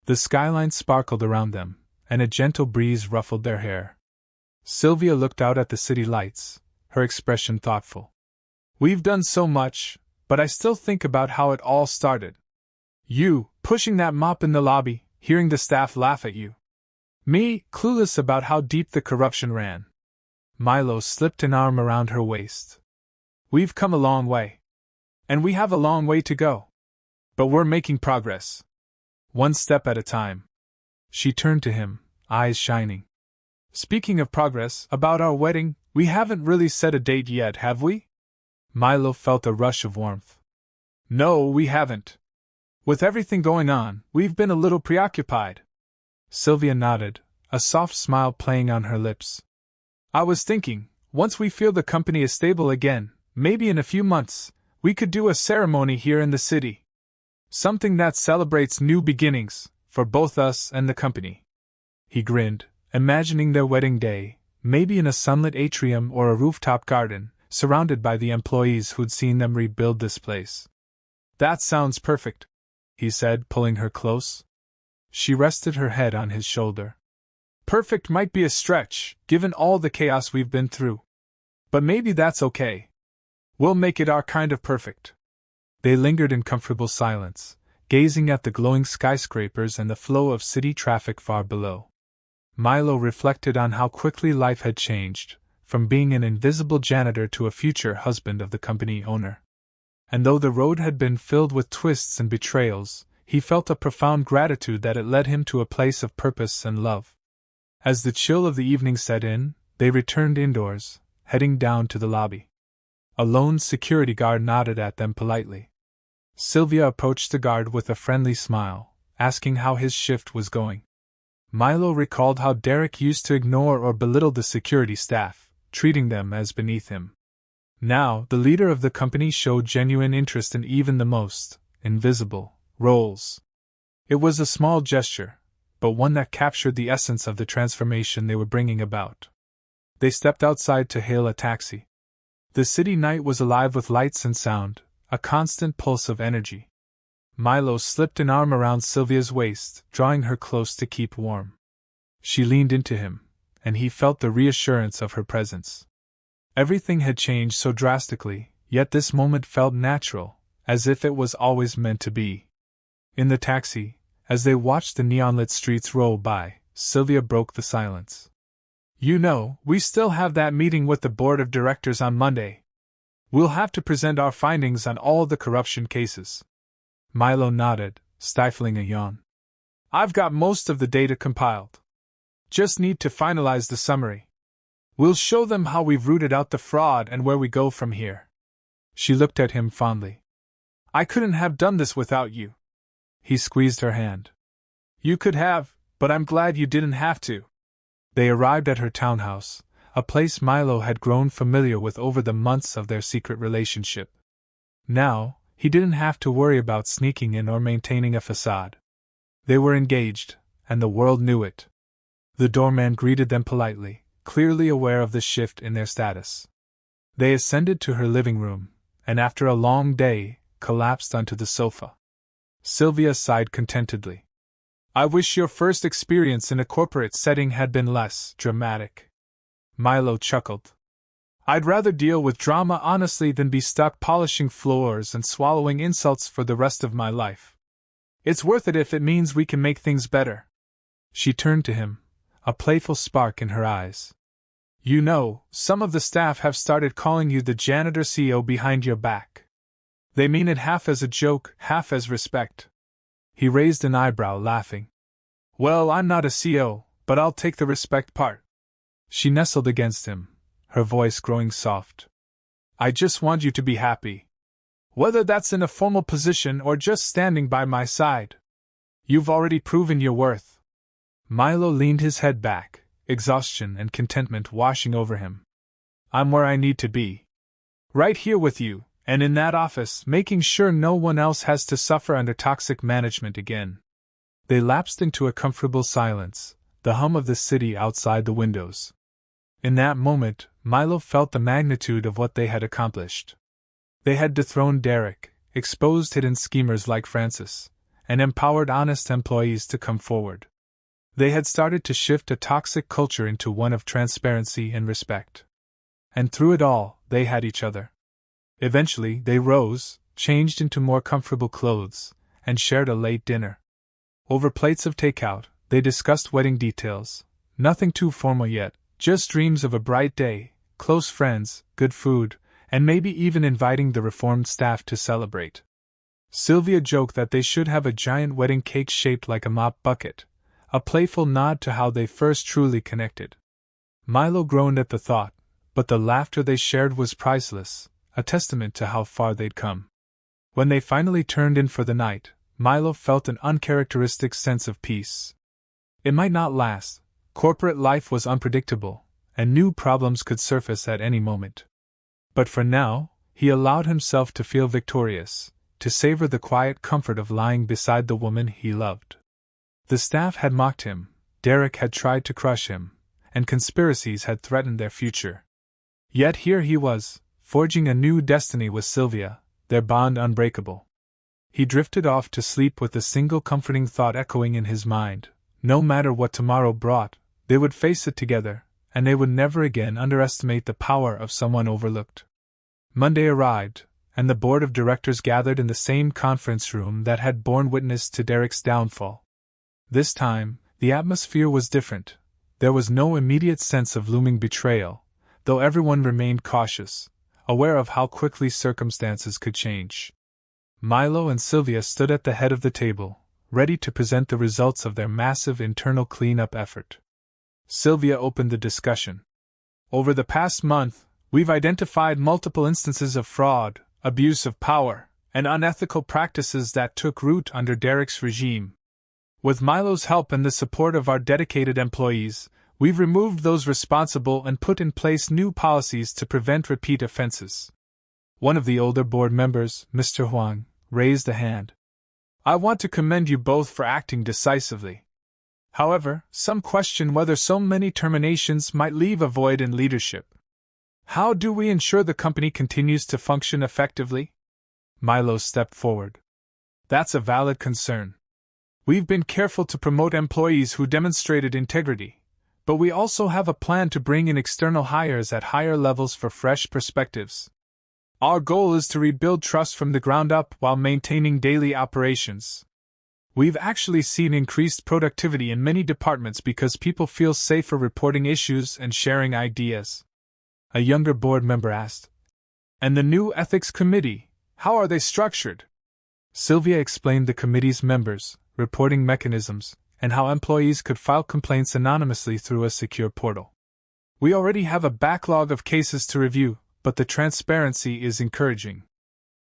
The skyline sparkled around them, and a gentle breeze ruffled their hair. Sylvia looked out at the city lights, her expression thoughtful. "We've done so much, but I still think about how it all started. You, pushing that mop in the lobby, hearing the staff laugh at you. Me, clueless about how deep the corruption ran." Milo slipped an arm around her waist. "We've come a long way. And we have a long way to go. But we're making progress. One step at a time." She turned to him, eyes shining. "Speaking of progress, about our wedding, we haven't really set a date yet, have we?" Milo felt a rush of warmth. "No, we haven't. With everything going on, we've been a little preoccupied." Sylvia nodded, a soft smile playing on her lips. "I was thinking, once we feel the company is stable again, maybe in a few months, we could do a ceremony here in the city. Something that celebrates new beginnings, for both us and the company." He grinned, imagining their wedding day, maybe in a sunlit atrium or a rooftop garden, surrounded by the employees who'd seen them rebuild this place. "That sounds perfect," he said, pulling her close. She rested her head on his shoulder. "Perfect might be a stretch, given all the chaos we've been through. But maybe that's okay. We'll make it our kind of perfect." They lingered in comfortable silence, gazing at the glowing skyscrapers and the flow of city traffic far below. Milo reflected on how quickly life had changed, from being an invisible janitor to a future husband of the company owner. And though the road had been filled with twists and betrayals, he felt a profound gratitude that it led him to a place of purpose and love. As the chill of the evening set in, they returned indoors, heading down to the lobby. A lone security guard nodded at them politely. Sylvia approached the guard with a friendly smile, asking how his shift was going. Milo recalled how Derek used to ignore or belittle the security staff, treating them as beneath him. Now, the leader of the company showed genuine interest in even the most invisible roles. It was a small gesture, but one that captured the essence of the transformation they were bringing about. They stepped outside to hail a taxi. The city night was alive with lights and sound, a constant pulse of energy. Milo slipped an arm around Sylvia's waist, drawing her close to keep warm. She leaned into him, and he felt the reassurance of her presence. Everything had changed so drastically, yet this moment felt natural, as if it was always meant to be. In the taxi, as they watched the neon-lit streets roll by, Sylvia broke the silence. "You know, we still have that meeting with the board of directors on Monday. We'll have to present our findings on all the corruption cases." Milo nodded, stifling a yawn. "I've got most of the data compiled. Just need to finalize the summary. We'll show them how we've rooted out the fraud and where we go from here." She looked at him fondly. "I couldn't have done this without you." He squeezed her hand. "You could have, but I'm glad you didn't have to." They arrived at her townhouse, a place Milo had grown familiar with over the months of their secret relationship. Now, he didn't have to worry about sneaking in or maintaining a facade. They were engaged, and the world knew it. The doorman greeted them politely, clearly aware of the shift in their status. They ascended to her living room, and after a long day, collapsed onto the sofa. Sylvia sighed contentedly. "I wish your first experience in a corporate setting had been less dramatic." Milo chuckled. "I'd rather deal with drama honestly than be stuck polishing floors and swallowing insults for the rest of my life. It's worth it if it means we can make things better." She turned to him, a playful spark in her eyes. "You know, some of the staff have started calling you the Janitor CEO behind your back. They mean it half as a joke, half as respect." He raised an eyebrow, laughing. "Well, I'm not a CEO, but I'll take the respect part." She nestled against him, her voice growing soft. "I just want you to be happy. Whether that's in a formal position or just standing by my side. You've already proven your worth." Milo leaned his head back, exhaustion and contentment washing over him. "I'm where I need to be. Right here with you, and in that office, making sure no one else has to suffer under toxic management again." They lapsed into a comfortable silence, the hum of the city outside the windows. In that moment, Milo felt the magnitude of what they had accomplished. They had dethroned Derek, exposed hidden schemers like Francis, and empowered honest employees to come forward. They had started to shift a toxic culture into one of transparency and respect. And through it all, they had each other. Eventually, they rose, changed into more comfortable clothes, and shared a late dinner. Over plates of takeout, they discussed wedding details, nothing too formal yet, just dreams of a bright day, close friends, good food, and maybe even inviting the reformed staff to celebrate. Sylvia joked that they should have a giant wedding cake shaped like a mop bucket, a playful nod to how they first truly connected. Milo groaned at the thought, but the laughter they shared was priceless, a testament to how far they'd come. When they finally turned in for the night, Milo felt an uncharacteristic sense of peace. It might not last, corporate life was unpredictable, and new problems could surface at any moment. But for now, he allowed himself to feel victorious, to savor the quiet comfort of lying beside the woman he loved. The staff had mocked him, Derek had tried to crush him, and conspiracies had threatened their future. Yet here he was, forging a new destiny with Sylvia, their bond unbreakable. He drifted off to sleep with a single comforting thought echoing in his mind: no matter what tomorrow brought, they would face it together, and they would never again underestimate the power of someone overlooked. Monday arrived, and the board of directors gathered in the same conference room that had borne witness to Derek's downfall. This time, the atmosphere was different. There was no immediate sense of looming betrayal, though everyone remained cautious, aware of how quickly circumstances could change. Milo and Sylvia stood at the head of the table, ready to present the results of their massive internal cleanup effort. Sylvia opened the discussion. Over the past month, we've identified multiple instances of fraud, abuse of power, and unethical practices that took root under Derek's regime. With Milo's help and the support of our dedicated employees, we've removed those responsible and put in place new policies to prevent repeat offenses. One of the older board members, Mr. Huang, raised a hand. I want to commend you both for acting decisively. However, some question whether so many terminations might leave a void in leadership. How do we ensure the company continues to function effectively? Milo stepped forward. That's a valid concern. We've been careful to promote employees who demonstrated integrity, but we also have a plan to bring in external hires at higher levels for fresh perspectives. Our goal is to rebuild trust from the ground up while maintaining daily operations. We've actually seen increased productivity in many departments because people feel safer reporting issues and sharing ideas. A younger board member asked, And the new ethics committee, how are they structured? Sylvia explained the committee's members, reporting mechanisms, and how employees could file complaints anonymously through a secure portal. We already have a backlog of cases to review, but the transparency is encouraging.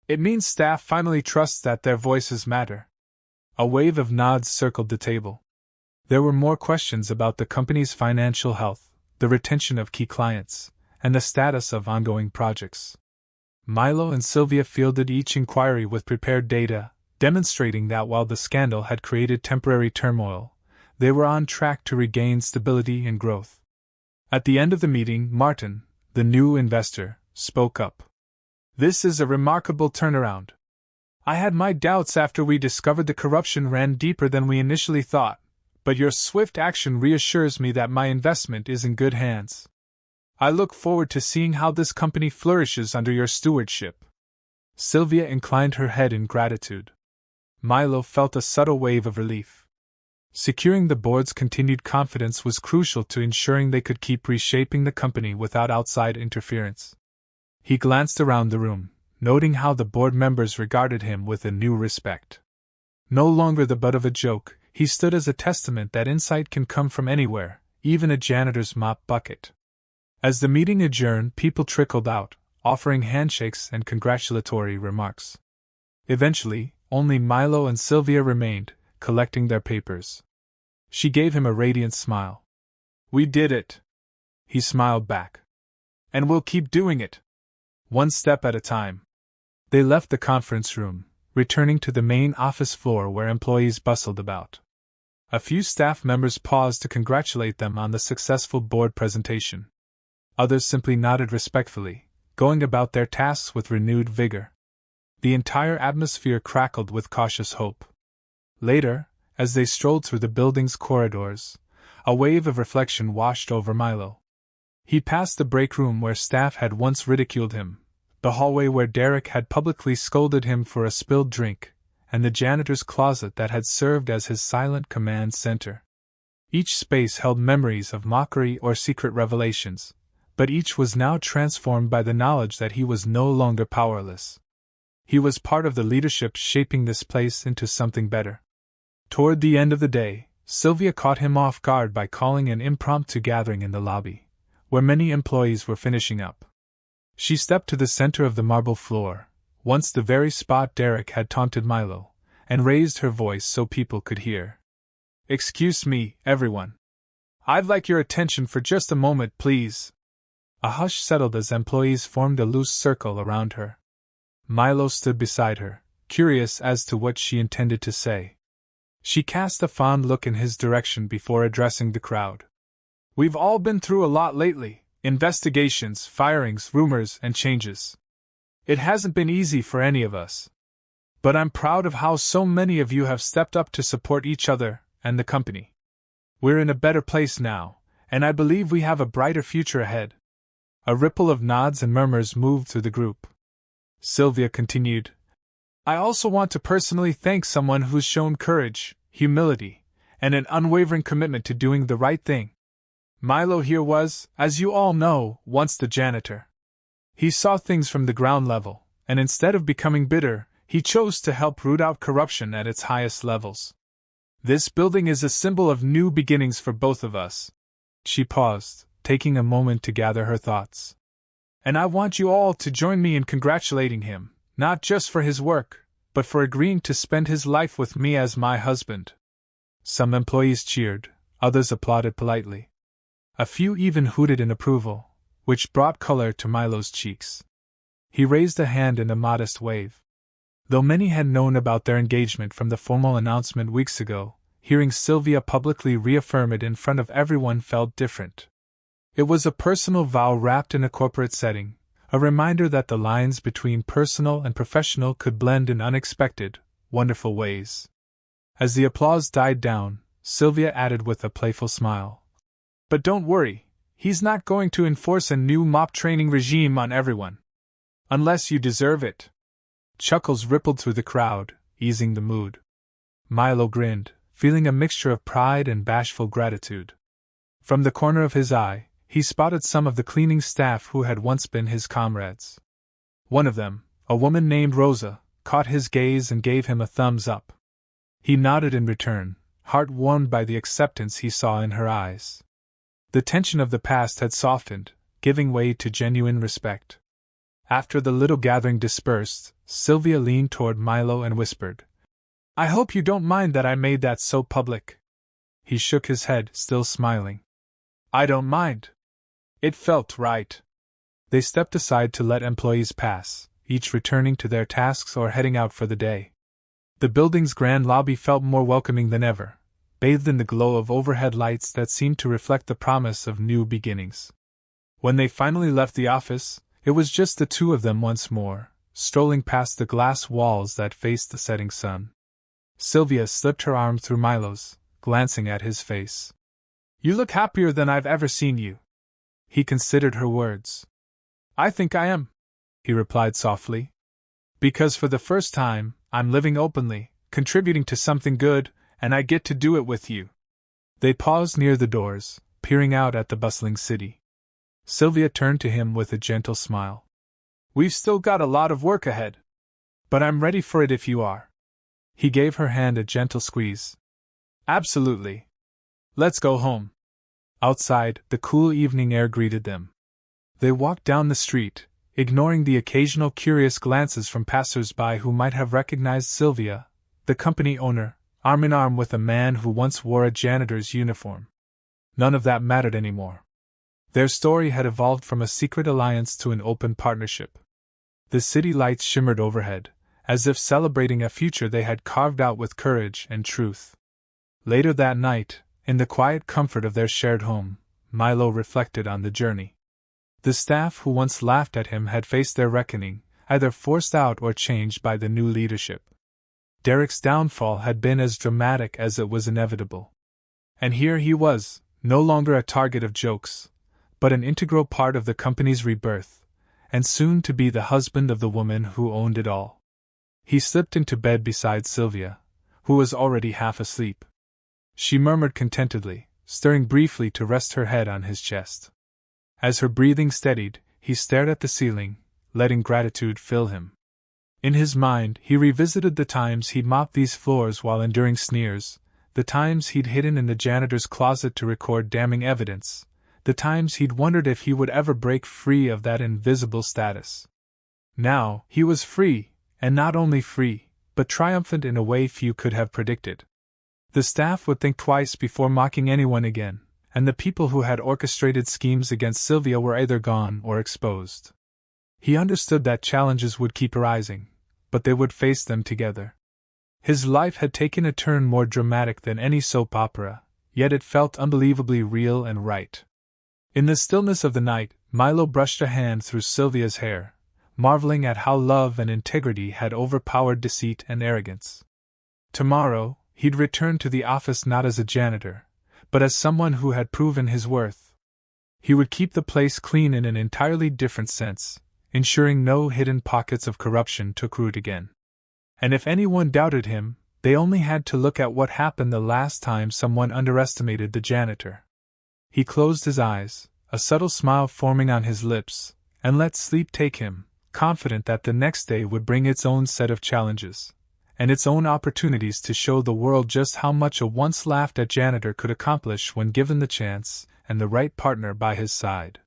It means staff finally trust that their voices matter. A wave of nods circled the table. There were more questions about the company's financial health, the retention of key clients, and the status of ongoing projects. Milo and Sylvia fielded each inquiry with prepared data, demonstrating that while the scandal had created temporary turmoil, they were on track to regain stability and growth. At the end of the meeting, Martin, the new investor, spoke up. This is a remarkable turnaround. I had my doubts after we discovered the corruption ran deeper than we initially thought, but your swift action reassures me that my investment is in good hands. I look forward to seeing how this company flourishes under your stewardship. Sylvia inclined her head in gratitude. Milo felt a subtle wave of relief. Securing the board's continued confidence was crucial to ensuring they could keep reshaping the company without outside interference. He glanced around the room, noting how the board members regarded him with a new respect. No longer the butt of a joke, he stood as a testament that insight can come from anywhere, even a janitor's mop bucket. As the meeting adjourned, people trickled out, offering handshakes and congratulatory remarks. Eventually, only Milo and Sylvia remained, collecting their papers. She gave him a radiant smile. We did it. He smiled back. And we'll keep doing it. One step at a time. They left the conference room, returning to the main office floor where employees bustled about. A few staff members paused to congratulate them on the successful board presentation. Others simply nodded respectfully, going about their tasks with renewed vigor. The entire atmosphere crackled with cautious hope. Later, as they strolled through the building's corridors, a wave of reflection washed over Milo. He passed the break room where staff had once ridiculed him, the hallway where Derek had publicly scolded him for a spilled drink, and the janitor's closet that had served as his silent command center. Each space held memories of mockery or secret revelations, but each was now transformed by the knowledge that he was no longer powerless. He was part of the leadership shaping this place into something better. Toward the end of the day, Sylvia caught him off guard by calling an impromptu gathering in the lobby, where many employees were finishing up. She stepped to the center of the marble floor, once the very spot Derek had taunted Milo, and raised her voice so people could hear. Excuse me, everyone. I'd like your attention for just a moment, please. A hush settled as employees formed a loose circle around her. Milo stood beside her, curious as to what she intended to say. She cast a fond look in his direction before addressing the crowd. We've all been through a lot lately. Investigations, firings, rumors, and changes. It hasn't been easy for any of us. But I'm proud of how so many of you have stepped up to support each other and the company. We're in a better place now, and I believe we have a brighter future ahead. A ripple of nods and murmurs moved through the group. Sylvia continued, I also want to personally thank someone who's shown courage, humility, and an unwavering commitment to doing the right thing. Milo here was, as you all know, once the janitor. He saw things from the ground level, and instead of becoming bitter, he chose to help root out corruption at its highest levels. This building is a symbol of new beginnings for both of us. She paused, taking a moment to gather her thoughts. And I want you all to join me in congratulating him, not just for his work, but for agreeing to spend his life with me as my husband. Some employees cheered, others applauded politely. A few even hooted in approval, which brought color to Milo's cheeks. He raised a hand in a modest wave. Though many had known about their engagement from the formal announcement weeks ago, hearing Sylvia publicly reaffirm it in front of everyone felt different. It was a personal vow wrapped in a corporate setting, a reminder that the lines between personal and professional could blend in unexpected, wonderful ways. As the applause died down, Sylvia added with a playful smile. But don't worry, he's not going to enforce a new mop training regime on everyone. Unless you deserve it. Chuckles rippled through the crowd, easing the mood. Milo grinned, feeling a mixture of pride and bashful gratitude. From the corner of his eye, he spotted some of the cleaning staff who had once been his comrades. One of them, a woman named Rosa, caught his gaze and gave him a thumbs up. He nodded in return, heart warmed by the acceptance he saw in her eyes. The tension of the past had softened, giving way to genuine respect. After the little gathering dispersed, Sylvia leaned toward Milo and whispered, I hope you don't mind that I made that so public. He shook his head, still smiling. I don't mind. It felt right. They stepped aside to let employees pass, each returning to their tasks or heading out for the day. The building's grand lobby felt more welcoming than ever, bathed in the glow of overhead lights that seemed to reflect the promise of new beginnings. When they finally left the office, it was just the two of them once more, strolling past the glass walls that faced the setting sun. Sylvia slipped her arm through Milo's, glancing at his face. You look happier than I've ever seen you. He considered her words. I think I am, he replied softly. Because for the first time, I'm living openly, contributing to something good, and I get to do it with you. They paused near the doors, peering out at the bustling city. Sylvia turned to him with a gentle smile. We've still got a lot of work ahead. But I'm ready for it if you are. He gave her hand a gentle squeeze. Absolutely. Let's go home. Outside, the cool evening air greeted them. They walked down the street, ignoring the occasional curious glances from passers-by who might have recognized Sylvia, the company owner, arm in arm with a man who once wore a janitor's uniform. None of that mattered anymore. Their story had evolved from a secret alliance to an open partnership. The city lights shimmered overhead, as if celebrating a future they had carved out with courage and truth. Later that night, in the quiet comfort of their shared home, Milo reflected on the journey. The staff who once laughed at him had faced their reckoning, either forced out or changed by the new leadership. Derek's downfall had been as dramatic as it was inevitable. And here he was, no longer a target of jokes, but an integral part of the company's rebirth, and soon to be the husband of the woman who owned it all. He slipped into bed beside Sylvia, who was already half asleep. She murmured contentedly, stirring briefly to rest her head on his chest. As her breathing steadied, he stared at the ceiling, letting gratitude fill him. In his mind, he revisited the times he'd mopped these floors while enduring sneers, the times he'd hidden in the janitor's closet to record damning evidence, the times he'd wondered if he would ever break free of that invisible status. Now, he was free, and not only free, but triumphant in a way few could have predicted. The staff would think twice before mocking anyone again, and the people who had orchestrated schemes against Sylvia were either gone or exposed. He understood that challenges would keep arising, but they would face them together. His life had taken a turn more dramatic than any soap opera, yet it felt unbelievably real and right. In the stillness of the night, Milo brushed a hand through Sylvia's hair, marveling at how love and integrity had overpowered deceit and arrogance. Tomorrow, he'd return to the office not as a janitor, but as someone who had proven his worth. He would keep the place clean in an entirely different sense, ensuring no hidden pockets of corruption took root again. And if anyone doubted him, they only had to look at what happened the last time someone underestimated the janitor. He closed his eyes, a subtle smile forming on his lips, and let sleep take him, confident that the next day would bring its own set of challenges, and its own opportunities to show the world just how much a once laughed at janitor could accomplish when given the chance and the right partner by his side.